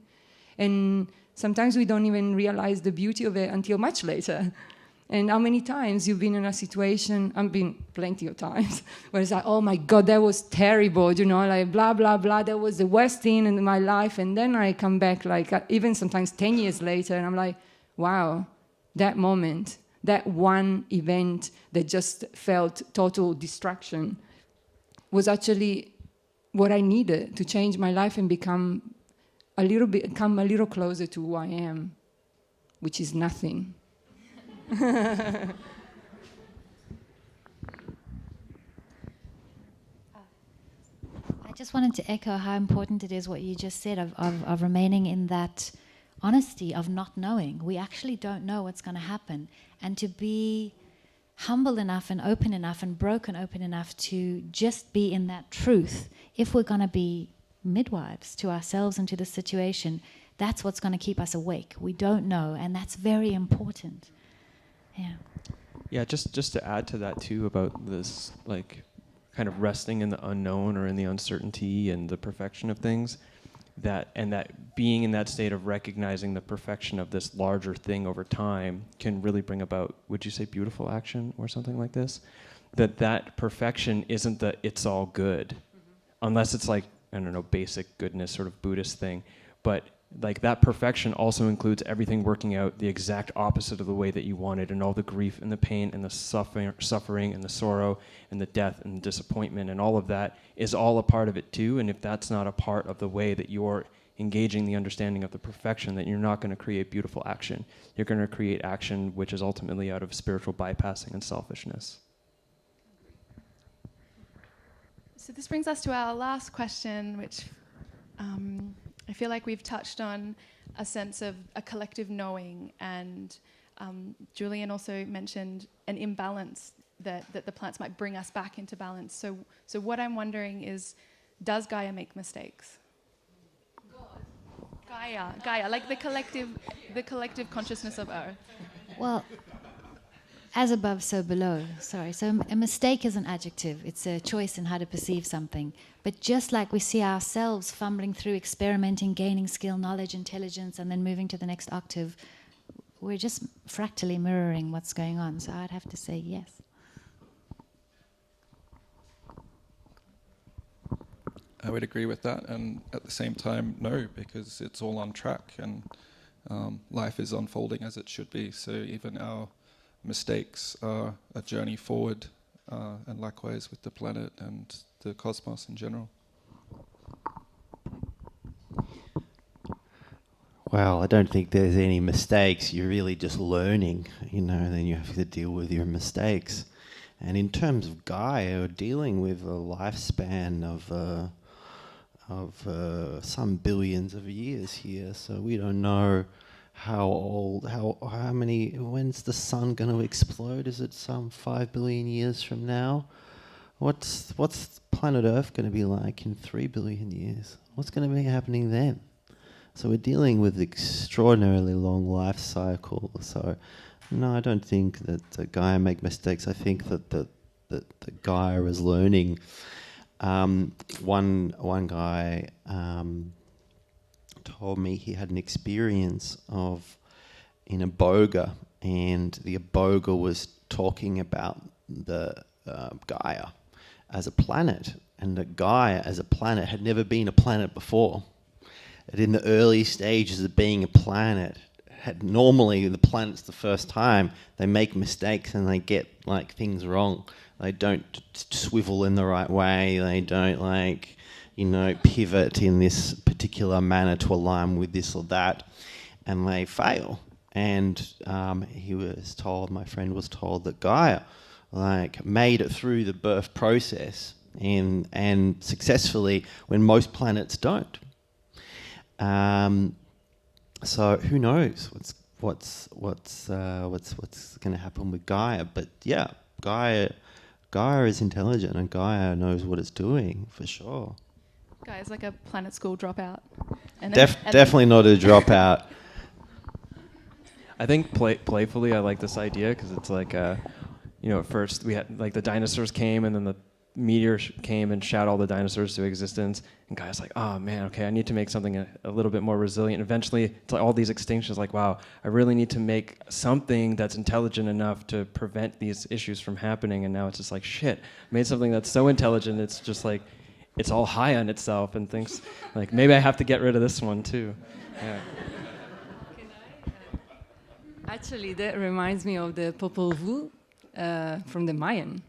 and sometimes we don't even realize the beauty of it until much later. And how many times you've been in a situation, I've been plenty of times, where it's like, oh my God, that was terrible, like blah, blah, blah, that was the worst thing in my life. And then I come back, like even sometimes 10 years later, and I'm like, wow, that moment, that one event that just felt total distraction was actually what I needed to change my life and come a little closer to who I am, which is nothing. I just wanted to echo how important it is what you just said of remaining in that honesty of not knowing. We actually don't know what's going to happen. And to be humble enough and open enough and broken open enough to just be in that truth, if we're going to be midwives to ourselves and to the situation, that's what's going to keep us awake. We don't know, and that's very important. Yeah, just to add to that too, about this like kind of resting in the unknown or in the uncertainty and the perfection of things, that being in that state of recognizing the perfection of this larger thing over time can really bring about, would you say, beautiful action or something like this? That perfection isn't the it's all good, unless it's like, I don't know, basic goodness sort of Buddhist thing, but like that perfection also includes everything working out the exact opposite of the way that you wanted, and all the grief and the pain and the suffering and the sorrow and the death and the disappointment, and all of that is all a part of it too. And if that's not a part of the way that you're engaging the understanding of the perfection, then you're not going to create beautiful action. You're going to create action which is ultimately out of spiritual bypassing and selfishness. So this brings us to our last question, which I feel like we've touched on a sense of a collective knowing, and Julian also mentioned an imbalance that the plants might bring us back into balance. So what I'm wondering is, does Gaia make mistakes? Gaia, like the collective consciousness of Earth. Well, as above, so below. Sorry. So a mistake is an adjective. It's a choice in how to perceive something. But just like we see ourselves fumbling through, experimenting, gaining skill, knowledge, intelligence, and then moving to the next octave, we're just fractally mirroring what's going on. So I'd have to say yes. I would agree with that, and at the same time, no, because it's all on track, and life is unfolding as it should be. So even our mistakes are a journey forward, and likewise with the planet and the cosmos in general. Well, I don't think there's any mistakes. You're really just learning, then you have to deal with your mistakes. And in terms of Gaia, we're dealing with a lifespan of some billions of years here. So we don't know how old, how many, when's the sun going to explode? Is it some 5 billion years from now? What's planet Earth going to be like in 3 billion years? What's going to be happening then? So we're dealing with extraordinarily long life cycle. So no, I don't think that Gaia make mistakes. I think that the Gaia is learning. One guy told me he had an experience in Iboga, and the Iboga was talking about the Gaia as a planet, and that Gaia as a planet had never been a planet before. That in the early stages of being a planet, normally the planet's the first time, they make mistakes and they get things wrong. They don't swivel in the right way. They don't pivot in this particular manner to align with this or that, and they fail. And my friend was told that Gaia made it through the birth process and successfully when most planets don't. So who knows what's going to happen with Gaia? But yeah, Gaia is intelligent, and Gaia knows what it's doing for sure. Gaia's like a planet school dropout. Definitely not a dropout. I think playfully I like this idea because it's at first we had the dinosaurs came, and then the meteor came and shot all the dinosaurs to existence, and Gaia's like, oh man, okay, I need to make something a little bit more resilient. Eventually, it's all these extinctions, wow, I really need to make something that's intelligent enough to prevent these issues from happening. And now it's just shit, I made something that's so intelligent, it's just it's all high on itself and thinks maybe I have to get rid of this one too. Yeah. Actually, that reminds me of the Popol Vuh from the Mayan.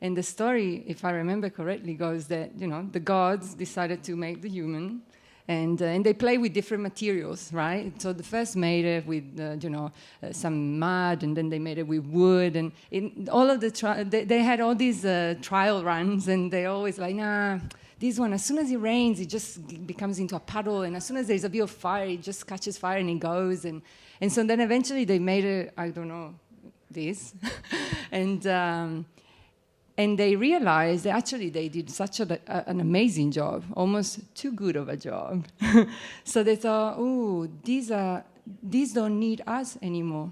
And the story, if I remember correctly, goes that, the gods decided to make the human, and they play with different materials, right? So the first made it with, some mud, and then they made it with wood, and all of they had all these trial runs, and they always this one, as soon as it rains, it just becomes into a puddle, and as soon as there's a bit of fire, it just catches fire and it goes, and so then eventually they made it, I don't know, this, and they realized that actually they did such an amazing job, almost too good of a job. So they thought, these don't need us anymore.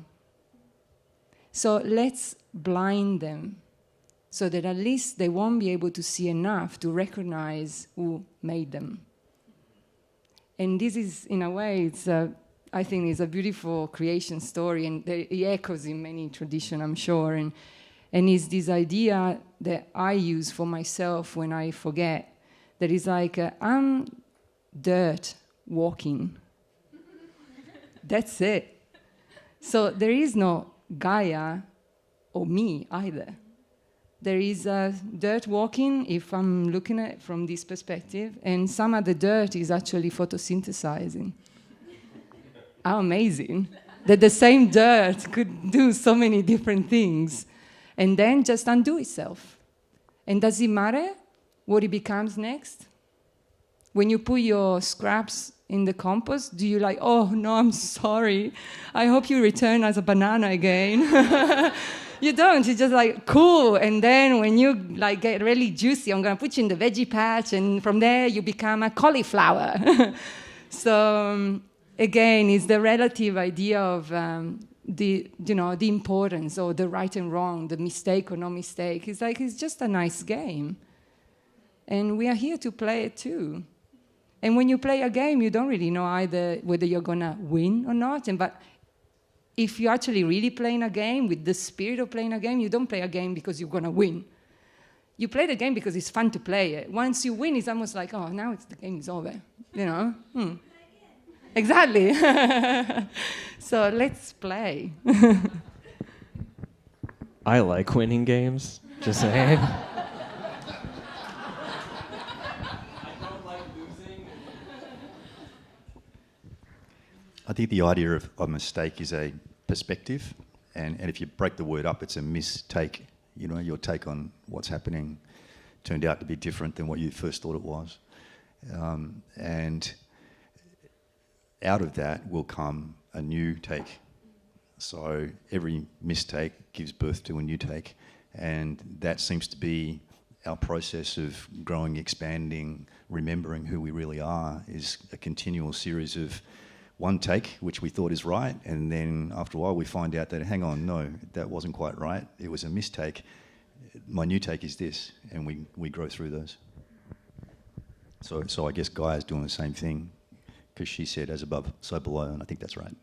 So let's blind them so that at least they won't be able to see enough to recognize who made them. And this is, in a way, I think it's a beautiful creation story, and it echoes in many traditions, I'm sure. And it's this idea that I use for myself when I forget, that is I'm dirt walking. That's it. So there is no Gaia or me either. There is dirt walking if I'm looking at it from this perspective, and some of the dirt is actually photosynthesizing. How amazing that the same dirt could do so many different things and then just undo itself. And does it matter what it becomes next? When you put your scraps in the compost, do you oh no, I'm sorry, I hope you return as a banana again? You don't. You're just cool. And then when you get really juicy, I'm going to put you in the veggie patch, and from there you become a cauliflower. So again, it's the relative idea of the importance, or the right and wrong, the mistake or no mistake. It's it's just a nice game. And we are here to play it too. And when you play a game, you don't really know either whether you're going to win or not. But if you're actually really playing a game with the spirit of playing a game, you don't play a game because you're going to win. You play the game because it's fun to play it. Once you win, it's almost like, oh, now the game is over. You know? Exactly. So let's play. I like winning games. Just saying. I think the idea of a mistake is a perspective, and if you break the word up, it's a mistake. You know, your take on what's happening turned out to be different than what you first thought it was. And out of that will come a new take. So every mistake gives birth to a new take, and that seems to be our process of growing, expanding, remembering who we really are, is a continual series of one take, which we thought is right, and then after a while we find out that, hang on, no, that wasn't quite right, it was a mistake. My new take is this, and we grow through those. So I guess Gaia's doing the same thing, because she said, as above, so below, and I think that's right.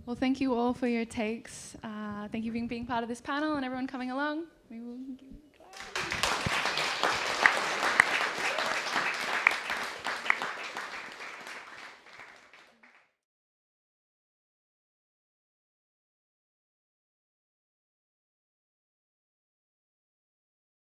Well, thank you all for your takes. Thank you for being part of this panel and everyone coming along.